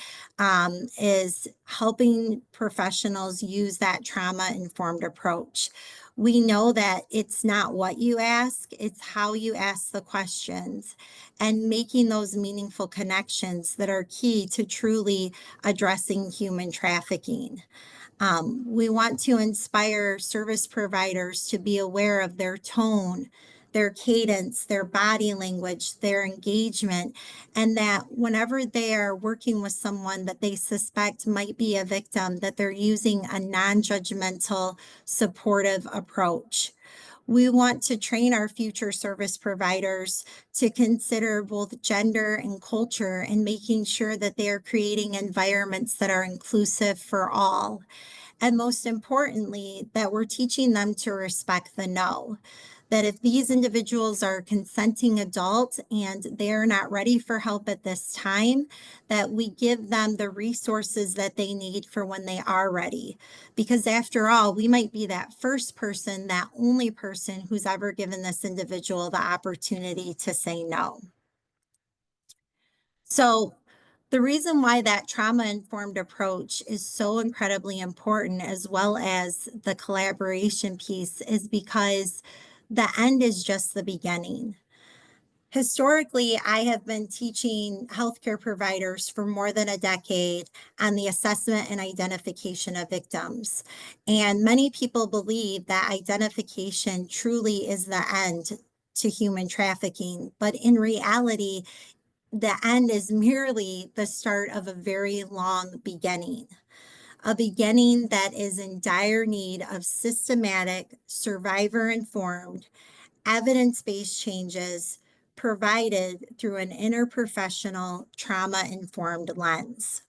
C: is helping professionals use that trauma-informed approach. We know that it's not what you ask, it's how you ask the questions and making those meaningful connections that are key to truly addressing human trafficking. We want to inspire service providers to be aware of their tone, their cadence, their body language, their engagement, and that whenever they are working with someone that they suspect might be a victim, that they're using a non-judgmental, supportive approach. We want to train our future service providers to consider both gender and culture and making sure that they are creating environments that are inclusive for all. And most importantly, that we're teaching them to respect the no. That if these individuals are consenting adults and they're not ready for help at this time, that we give them the resources that they need for when they are ready. Because after all, we might be that first person, that only person who's ever given this individual the opportunity to say no. So the reason why that trauma-informed approach is so incredibly important, as well as the collaboration piece, is because the end is just the beginning. Historically, I have been teaching healthcare providers for more than a decade on the assessment and identification of victims. And many people believe that identification truly is the end to human trafficking. But in reality, the end is merely the start of a very long beginning, a beginning that is in dire need of systematic, survivor-informed, evidence-based changes provided through an interprofessional, trauma-informed lens.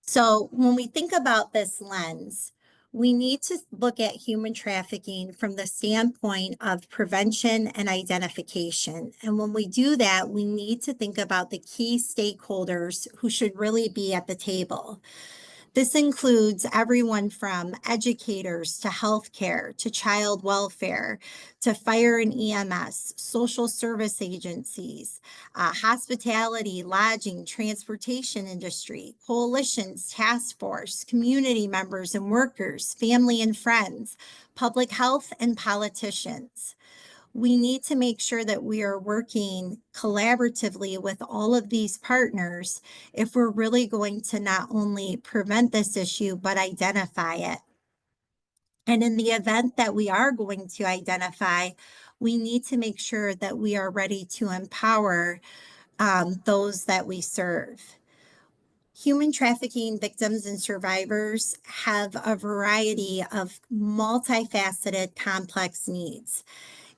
C: So when we think about this lens, we need to look at human trafficking from the standpoint of prevention and identification. And when we do that, we need to think about the key stakeholders who should really be at the table. This includes everyone from educators to healthcare, to child welfare, to fire and EMS, social service agencies, hospitality, lodging, transportation industry, coalitions, task force, community members and workers, family and friends, public health, and politicians. We need to make sure that we are working collaboratively with all of these partners if we're really going to not only prevent this issue, but identify it. And in the event that we are going to identify, we need to make sure that we are ready to empower those that we serve. Human trafficking victims and survivors have a variety of multifaceted, complex needs.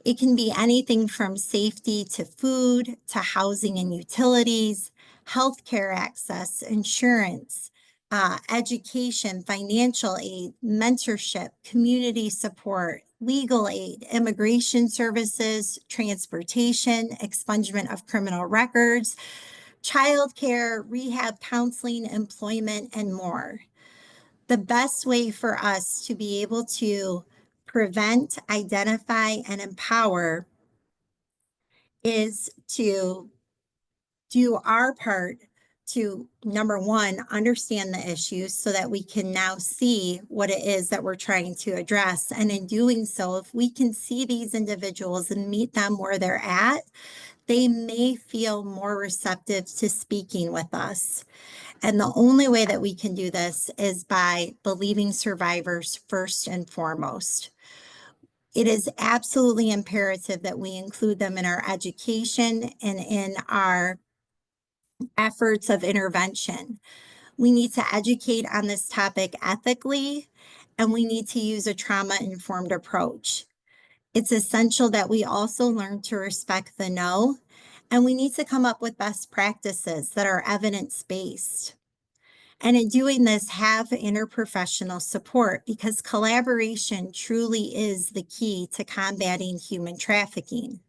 C: It can be anything from safety to food, to housing and utilities, healthcare access, insurance, education, financial aid, mentorship, community support, legal aid, immigration services, transportation, expungement of criminal records, childcare, rehab counseling, employment, and more. The best way for us to be able to prevent, identify, and empower is to do our part to, number one, understand the issues so that we can now see what it is that we're trying to address. And in doing so, if we can see these individuals and meet them where they're at, they may feel more receptive to speaking with us. And the only way that we can do this is by believing survivors first and foremost. It is absolutely imperative that we include them in our education and in our efforts of intervention. We need to educate on this topic ethically, and we need to use a trauma-informed approach. It's essential that we also learn to respect the no, and we need to come up with best practices that are evidence-based. And in doing this, have interprofessional support, because collaboration truly is the key to combating human trafficking.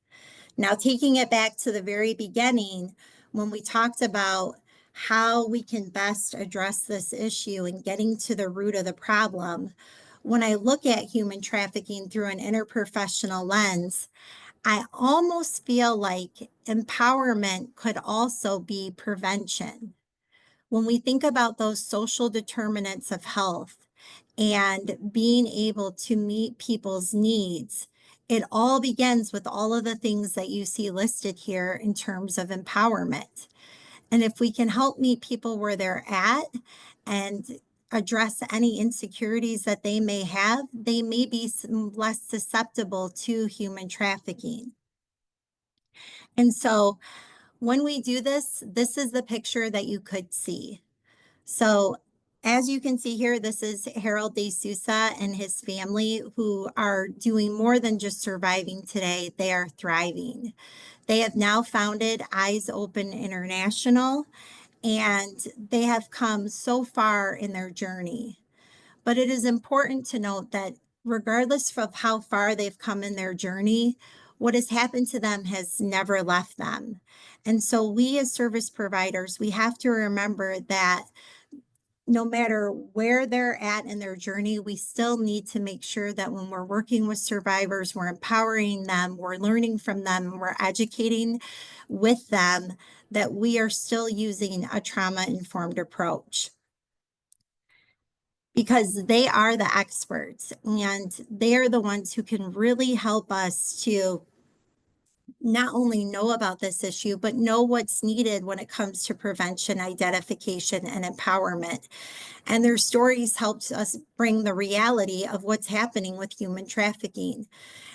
C: Now, taking it back to the very beginning, when we talked about how we can best address this issue and getting to the root of the problem, when I look at human trafficking through an interprofessional lens, I almost feel like empowerment could also be prevention. When we think about those social determinants of health and being able to meet people's needs, it all begins with all of the things that you see listed here in terms of empowerment. And if we can help meet people where they're at and address any insecurities that they may have, they may be less susceptible to human trafficking. And so when we do this, this is the picture that you could see. So as you can see here, this is Harold De Sousa and his family, who are doing more than just surviving today. They are thriving. They have now founded Eyes Open International, and they have come so far in their journey. But it is important to note that regardless of how far they've come in their journey, what has happened to them has never left them. And so we as service providers, we have to remember that no matter where they're at in their journey, we still need to make sure that when we're working with survivors, we're empowering them, we're learning from them, we're educating with them, that we are still using a trauma-informed approach. Because they are the experts and they are the ones who can really help us to not only know about this issue, but know what's needed when it comes to prevention, identification, and empowerment. And their stories helped us bring the reality of what's happening with human trafficking.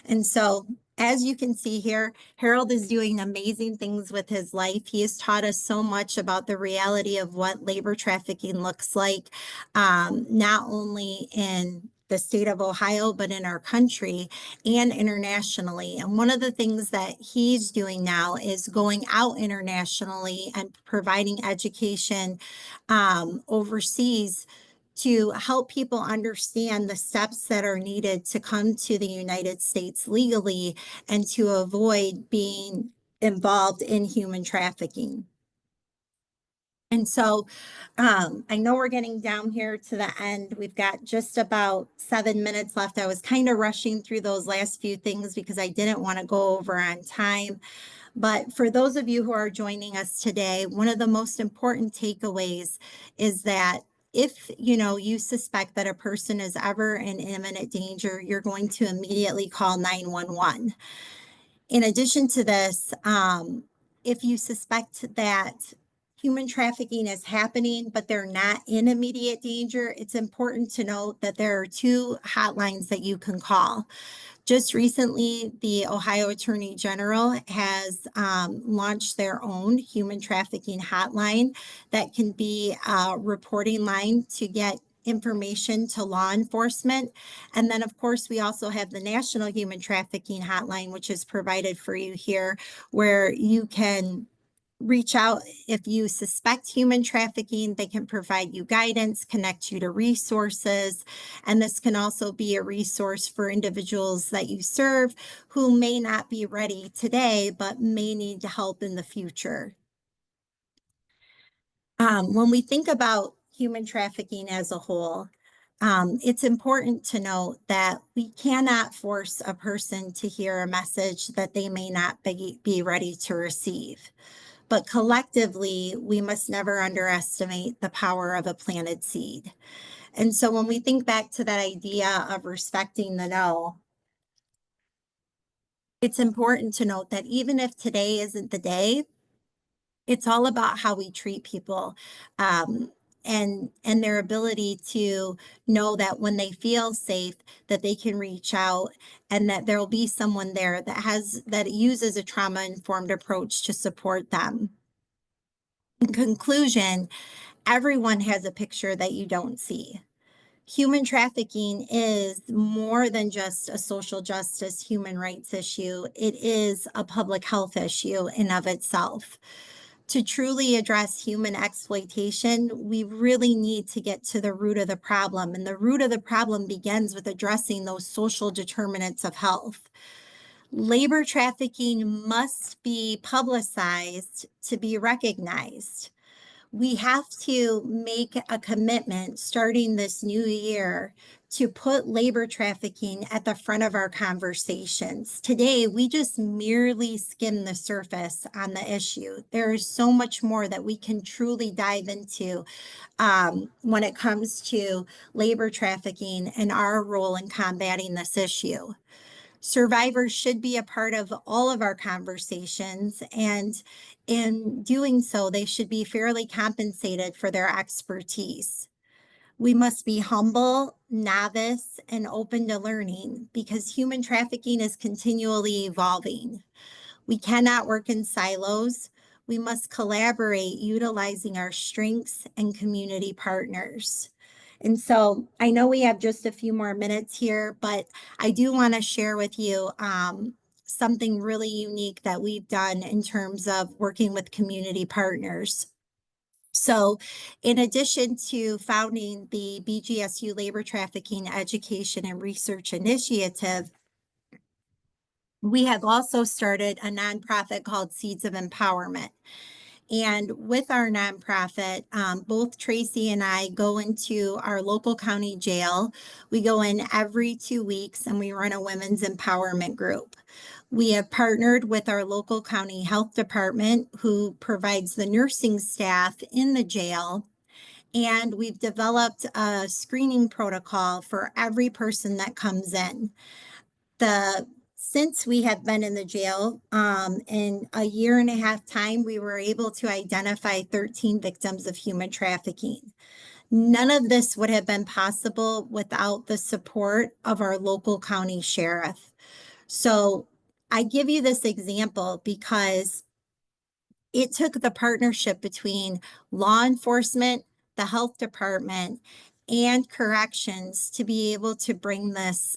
C: And so, as you can see here, Harold is doing amazing things with his life. He has taught us so much about the reality of what labor trafficking looks like, not only in the state of Ohio, but in our country and internationally. And one of the things that he's doing now is going out internationally and providing education overseas to help people understand the steps that are needed to come to the United States legally and to avoid being involved in human trafficking. And so I know we're getting down here to the end. We've got just about 7 minutes left. I was kind of rushing through those last few things because I didn't want to go over on time. But for those of you who are joining us today, one of the most important takeaways is that if you suspect that a person is ever in imminent danger, you're going to immediately call 911. In addition to this, if you suspect that human trafficking is happening, but they're not in immediate danger, it's important to note that there are 2 hotlines that you can call. Just recently, the Ohio Attorney General has launched their own human trafficking hotline that can be a reporting line to get information to law enforcement. And then, of course, we also have the National Human Trafficking Hotline, which is provided for you here, where you can reach out if you suspect human trafficking. They can provide you guidance, connect you to resources, and this can also be a resource for individuals that you serve who may not be ready today, but may need help in the future. When we think about human trafficking as a whole, it's important to note that we cannot force a person to hear a message that they may not be ready to receive. but collectively, we must never underestimate the power of a planted seed. And so when we think back to that idea of respecting the no, it's important to note that even if today isn't the day, it's all about how we treat people, and their ability to know that when they feel safe, that they can reach out and that there will be someone there that uses a trauma-informed approach to support them. In conclusion, everyone has a picture that you don't see. Human trafficking is more than just a social justice human rights issue. It is a public health issue in of itself. To truly address human exploitation, we really need to get to the root of the problem. And the root of the problem begins with addressing those social determinants of health. Labor trafficking must be publicized to be recognized. We have to make a commitment starting this new year to put labor trafficking at the front of our conversations. Today, we just merely skim the surface on the issue. There is so much more that we can truly dive into when it comes to labor trafficking and our role in combating this issue. Survivors should be a part of all of our conversations, and in doing so, they should be fairly compensated for their expertise. We must be humble, novice, and open to learning because human trafficking is continually evolving. We cannot work in silos. We must collaborate utilizing our strengths and community partners. And so I know we have just a few more minutes here, but I do want to share with you something really unique that we've done in terms of working with community partners. So in addition to founding the BGSU Labor Trafficking Education and Research Initiative, we have also started a nonprofit called Seeds of Empowerment. And with our nonprofit, both Tracy and I go into our local county jail. We go in every 2 weeks and we run a women's empowerment group. We have partnered with our local county health department, who provides the nursing staff in the jail. And we've developed a screening protocol for every person that comes in. Since we have been in the jail, in a 1.5 years time, we were able to identify 13 victims of human trafficking. None of this would have been possible without the support of our local county sheriff. So I give you this example because it took the partnership between law enforcement, the health department, and corrections to be able to bring this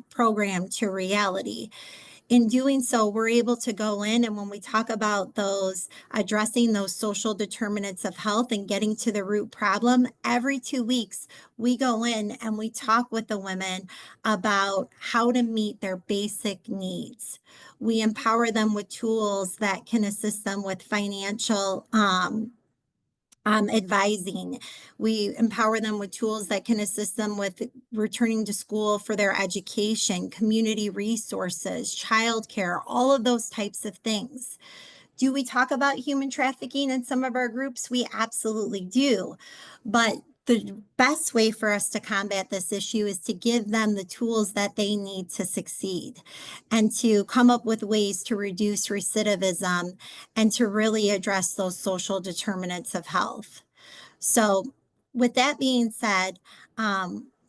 C: program to reality. In doing so, we're able to go in, and when we talk about addressing those social determinants of health and getting to the root problem, every 2 weeks, we go in and we talk with the women about how to meet their basic needs. We empower them with tools that can assist them with financial advising. We empower them with tools that can assist them with returning to school for their education, community resources, childcare, all of those types of things. Do we talk about human trafficking in some of our groups? We absolutely do. But the best way for us to combat this issue is to give them the tools that they need to succeed and to come up with ways to reduce recidivism and to really address those social determinants of health. So with that being said,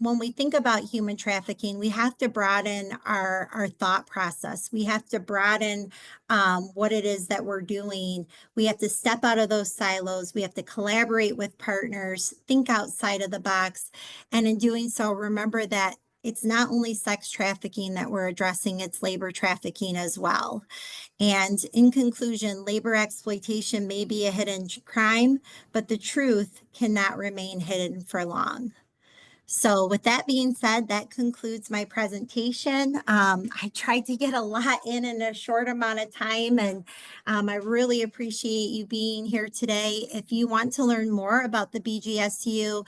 C: when we think about human trafficking, we have to broaden our thought process. We have to broaden what it is that we're doing. We have to step out of those silos. We have to collaborate with partners, think outside of the box. And in doing so, remember that it's not only sex trafficking that we're addressing, it's labor trafficking as well. And in conclusion, labor exploitation may be a hidden crime, but the truth cannot remain hidden for long. So with that being said, that concludes my presentation. I tried to get a lot in a short amount of time, and I really appreciate you being here today. If you want to learn more about the BGSU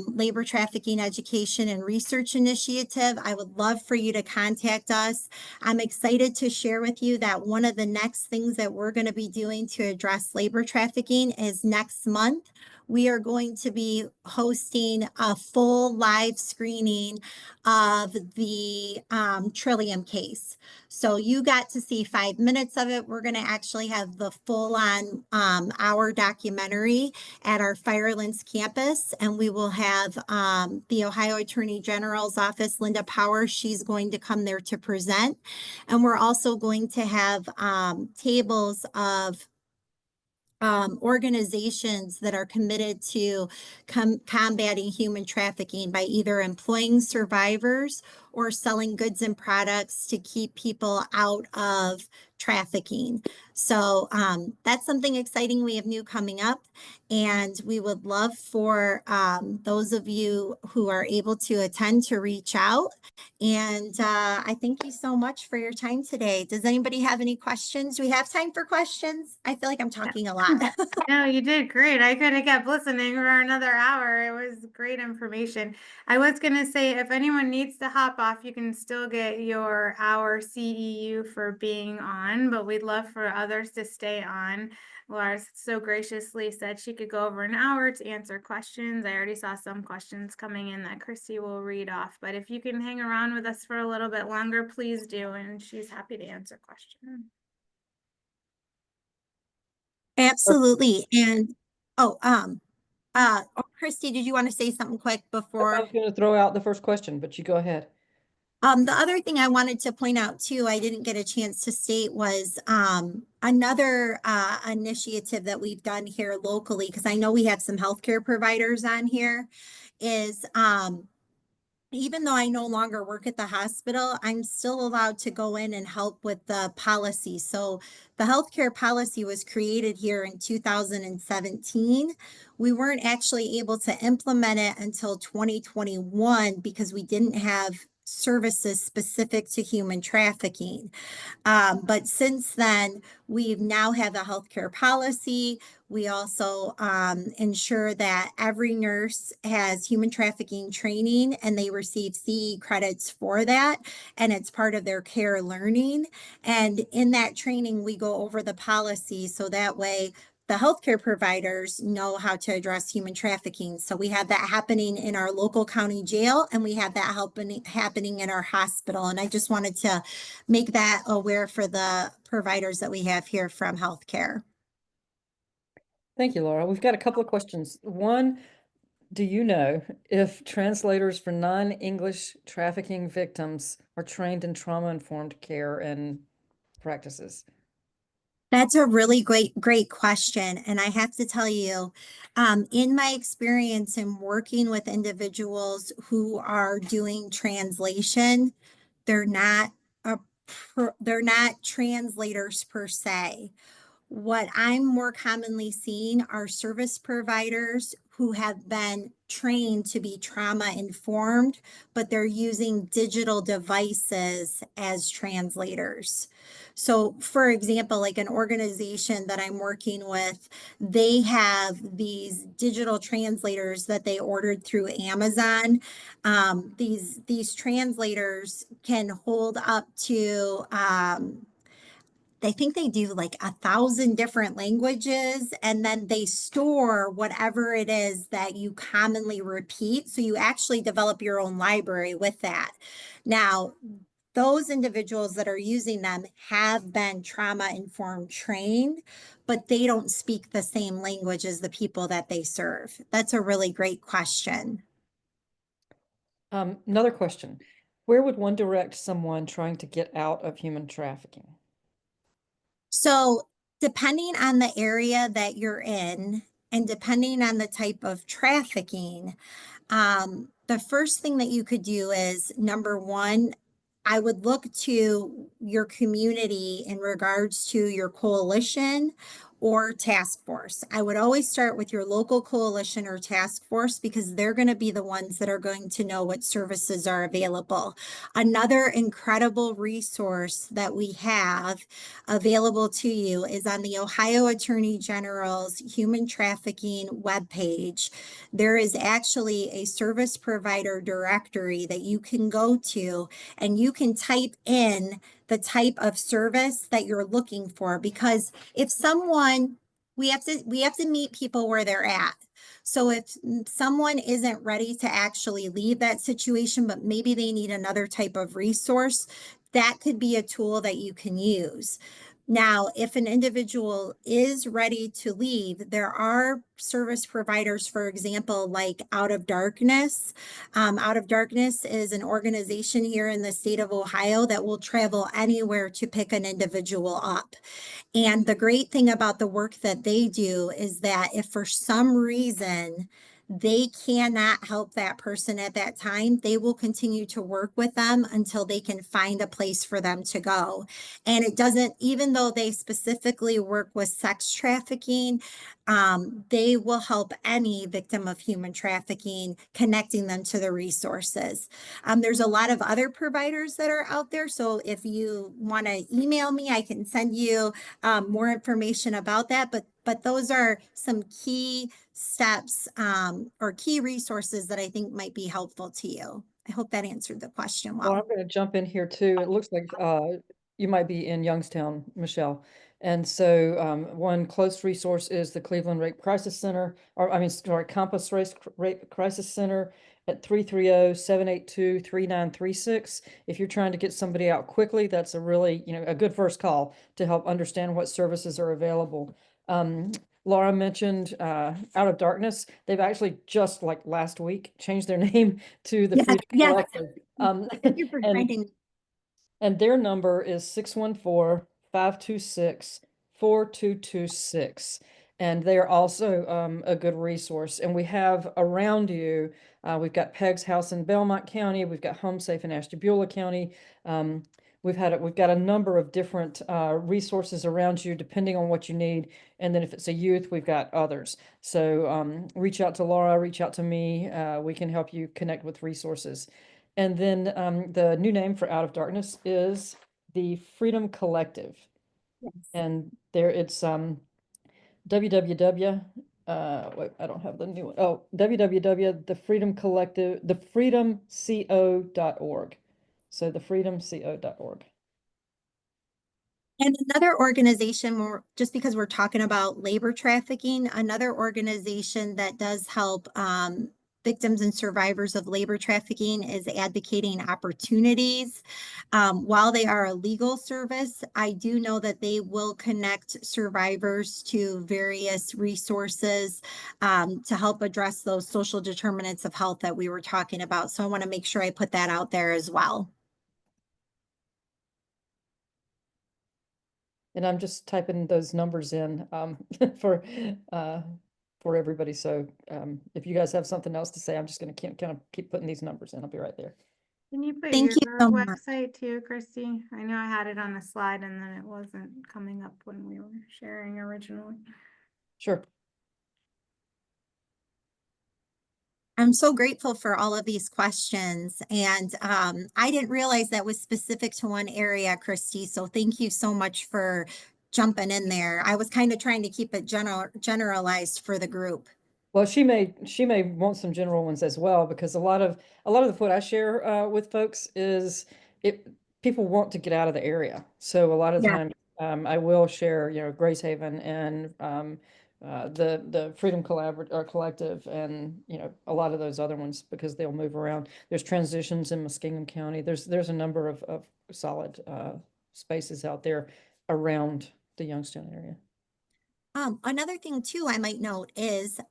C: Labor Trafficking Education and Research Initiative, I would love for you to contact us. I'm excited to share with you that one of the next things that we're going to be doing to address labor trafficking is next month. We are going to be hosting a full live screening of the Trillium case. So you got to see 5 minutes of it. We're going to actually have the full on hour documentary at our Firelands campus, and we will have the Ohio Attorney General's office, Linda Power. She's going to come there to present. And we're also going to have tables of organizations that are committed to combating human trafficking by either employing survivors or selling goods and products to keep people out of trafficking. So that's something exciting we have new coming up, and we would love for those of you who are able to attend to reach out. And I thank you so much for your time today. Does anybody have any questions? Do we have time for questions? I feel like I'm talking a lot.
A: No, you did great. I could have kept listening for another hour. It was great information. I was going to say, if anyone needs to hop off, you can still get your hour CEU for being on, but we'd love for others to stay on. Lara so graciously said she could go over an hour to answer questions. I already saw some questions coming in that Christy will read off, but if you can hang around with us for a little bit longer, please do, and she's happy to answer questions.
C: Absolutely. And Christy, did you want to say something quick before?
B: I was going to throw out the first question, but you go ahead.
C: The other thing I wanted to point out too, I didn't get a chance to state, was another initiative that we've done here locally, because I know we have some healthcare providers on here, is even though I no longer work at the hospital, I'm still allowed to go in and help with the policy. So the healthcare policy was created here in 2017. We weren't actually able to implement it until 2021 because we didn't have services specific to human trafficking. But since then, we now have a healthcare policy. We also ensure that every nurse has human trafficking training and they receive CE credits for that. And it's part of their care learning. And in that training, we go over the policy so that way the healthcare providers know how to address human trafficking. So we have that happening in our local county jail, and we have that happening in our hospital. And I just wanted to make that aware for the providers that we have here from healthcare.
B: Thank you, Laura. We've got a couple of questions. One, do you know if translators for non-English trafficking victims are trained in trauma-informed care and practices?
C: That's a really great question. And I have to tell you, in my experience in working with individuals who are doing translation, they're not they're not translators per se. What I'm more commonly seeing are service providers who have been trained to be trauma informed, but they're using digital devices as translators. So for example, like an organization that I'm working with, they have these digital translators that they ordered through Amazon. These translators can hold up to I think they do like 1,000 different languages, and then they store whatever it is that you commonly repeat. So you actually develop your own library with that. Now, those individuals that are using them have been trauma-informed trained, but they don't speak the same language as the people that they serve. That's a really great question.
B: Another question. Where would one direct someone trying to get out of human trafficking?
C: So depending on the area that you're in and depending on the type of trafficking, the first thing that you could do is, number one, I would look to your community in regards to your coalition or task force. I would always start with your local coalition or task force because they're going to be the ones that are going to know what services are available. Another incredible resource that we have available to you is on the Ohio Attorney General's Human Trafficking webpage. There is actually a service provider directory that you can go to, and you can type in the type of service that you're looking for, because if someone, we have to meet people where they're at. So if someone isn't ready to actually leave that situation, but maybe they need another type of resource, that could be a tool that you can use. Now, if an individual is ready to leave, there are service providers, for example, like Out of Darkness. Out of Darkness is an organization here in the state of Ohio that will travel anywhere to pick an individual up. And the great thing about the work that they do is that if for some reason they cannot help that person at that time, they will continue to work with them until they can find a place for them to go. And it doesn't, even though they specifically work with sex trafficking, they will help any victim of human trafficking, connecting them to the resources. There's a lot of other providers that are out there. So if you want to email me, I can send you more information about that. But those are some key steps or key resources that I think might be helpful to you. I hope that answered the question
B: Well,
C: well.
B: I'm going to jump in here too. It looks like you might be in Youngstown, Michelle. And so one close resource is the Cleveland Rape Crisis Center, or I mean, sorry, Compass Rape Crisis Center at 330-782-3936. If you're trying to get somebody out quickly, that's a really, a good first call to help understand what services are available. Lara mentioned Out of Darkness. They've actually just like last week changed their name to the Freedom Collective.
C: Thank you for finding.
B: And their number is 614-526-4226. And they are also a good resource. And we have around you, we've got Peg's House in Belmont County. We've got Home Safe in Ashtabula County. We've got a number of different resources around you, depending on what you need. And then if it's a youth, we've got others. So reach out to Laura, reach out to me. We can help you connect with resources. And then the new name for Out of Darkness is the Freedom Collective.
C: Yes.
B: And there it's www. Wait, I don't have the new one. Oh, thefreedomco.org. So thefreedomco.org.
C: And another organization, just because we're talking about labor trafficking, another organization that does help victims and survivors of labor trafficking is Advocating Opportunities. While they are a legal service, I do know that they will connect survivors to various resources to help address those social determinants of health that we were talking about. So I want to make sure I put that out there as well.
B: And I'm just typing those numbers in for everybody. So if you guys have something else to say, I'm just going to kind of keep putting these numbers in. I'll be right there.
A: Can you put
C: Thank you
A: your
C: so much.
A: website too, Christy? I know I had it on the slide and then it wasn't coming up when we were sharing originally.
B: Sure.
C: I'm so grateful for all of these questions. And I didn't realize that was specific to one area, Christy. So thank you so much for jumping in there. I was kind of trying to keep it generalized for the group.
B: Well, she may want some general ones as well, because a lot of what I share with folks is people want to get out of the area. So a lot of times I will share, Grace Haven and the Freedom Collective and a lot of those other ones, because they'll move around. There's transitions in Muskingum County. There's a number of solid spaces out there around the Youngstown area.
C: Another thing too, I might note is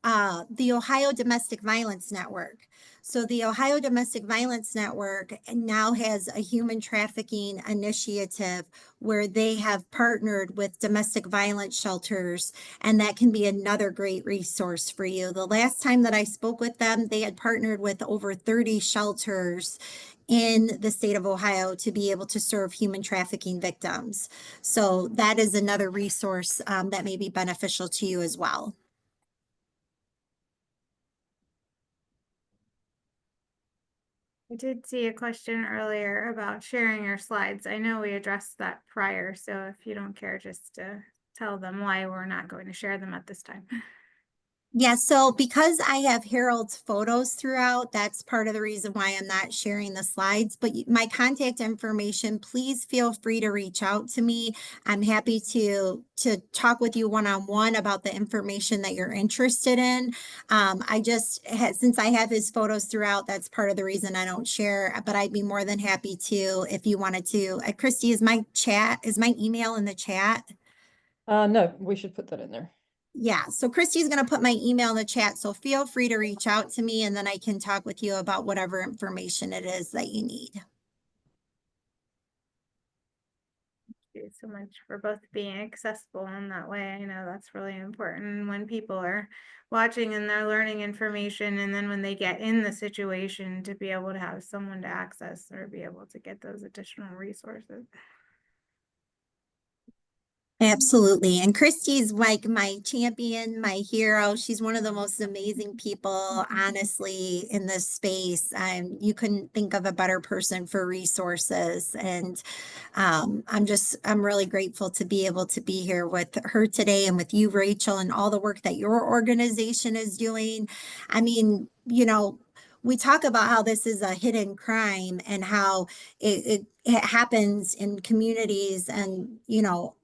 C: the Ohio Domestic Violence Network. So the Ohio Domestic Violence Network now has a human trafficking initiative where they have partnered with domestic violence shelters, and that can be another great resource for you. The last time that I spoke with them, they had partnered with over 30 shelters in the state of Ohio to be able to serve human trafficking victims. So that is another resource that may be beneficial to you as well.
A: I did see a question earlier about sharing your slides. I know we addressed that prior, so if you don't care, just to tell them why we're not going to share them at this time.
C: Yeah, so because I have Harold's photos throughout, that's part of the reason why I'm not sharing the slides. But my contact information, please feel free to reach out to me. I'm happy to talk with you one-on-one about the information that you're interested in. I just since I have his photos throughout, that's part of the reason I don't share. But I'd be more than happy to if you wanted to. Christy, is my email in the chat?
B: No, we should put that in there.
C: Yeah, so Christy's going to put my email in the chat, so feel free to reach out to me and then I can talk with you about whatever information it is that you need.
A: Thank you so much for both being accessible in that way. I know that's really important when people are watching and they're learning information, and then when they get in the situation to be able to have someone to access or be able to get those additional resources.
C: Absolutely. And Christy's like my champion, my hero. She's one of the most amazing people, honestly, in this space. You couldn't think of a better person for resources. And I'm really grateful to be able to be here with her today and with you, Rachel, and all the work that your organization is doing. I mean, we talk about how this is a hidden crime and how it happens in communities and,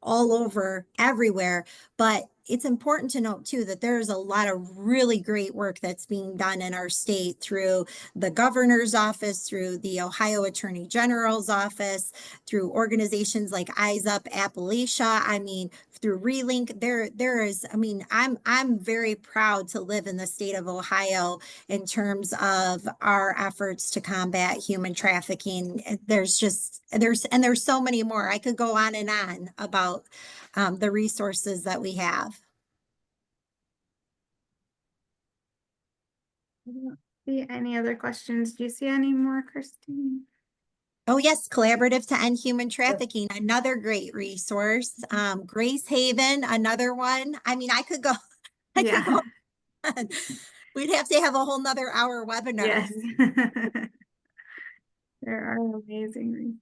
C: all over everywhere. But it's important to note too that there's a lot of really great work that's being done in our state through the governor's office, through the Ohio Attorney General's office, through organizations like Eyes Up Appalachia. I mean, through Relink, there is, I'm very proud to live in the state of Ohio in terms of our efforts to combat human trafficking. There's so many more. I could go on and on about the resources that we have.
A: I don't see any other questions. Do you see any more, Christine?
C: Oh, yes. Collaborative to End Human Trafficking, another great resource. Grace Haven, another one. I mean, I could go. We'd have to have a whole nother hour webinar.
A: Yes. There are amazing.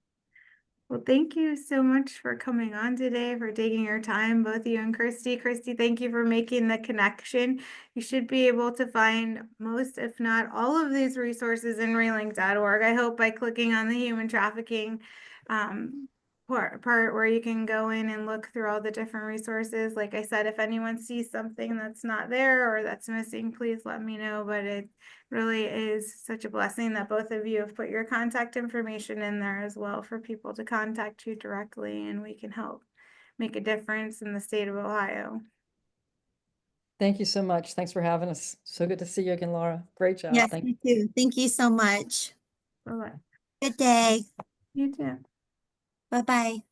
A: Well, thank you so much for coming on today, for taking your time, both you and Christy. Christy, thank you for making the connection. You should be able to find most, if not all of these resources in relink.org. I hope by clicking on the human trafficking part where you can go in and look through all the different resources. Like I said, if anyone sees something that's not there or that's missing, please let me know. But it really is such a blessing that both of you have put your contact information in there as well for people to contact you directly, and we can help make a difference in the state of Ohio.
B: Thank you so much. Thanks for having us. So good to see you again, Lara. Great job.
C: Yes, you too. Thank you so much.
A: Bye-bye.
C: Good day.
A: You too.
C: Bye-bye.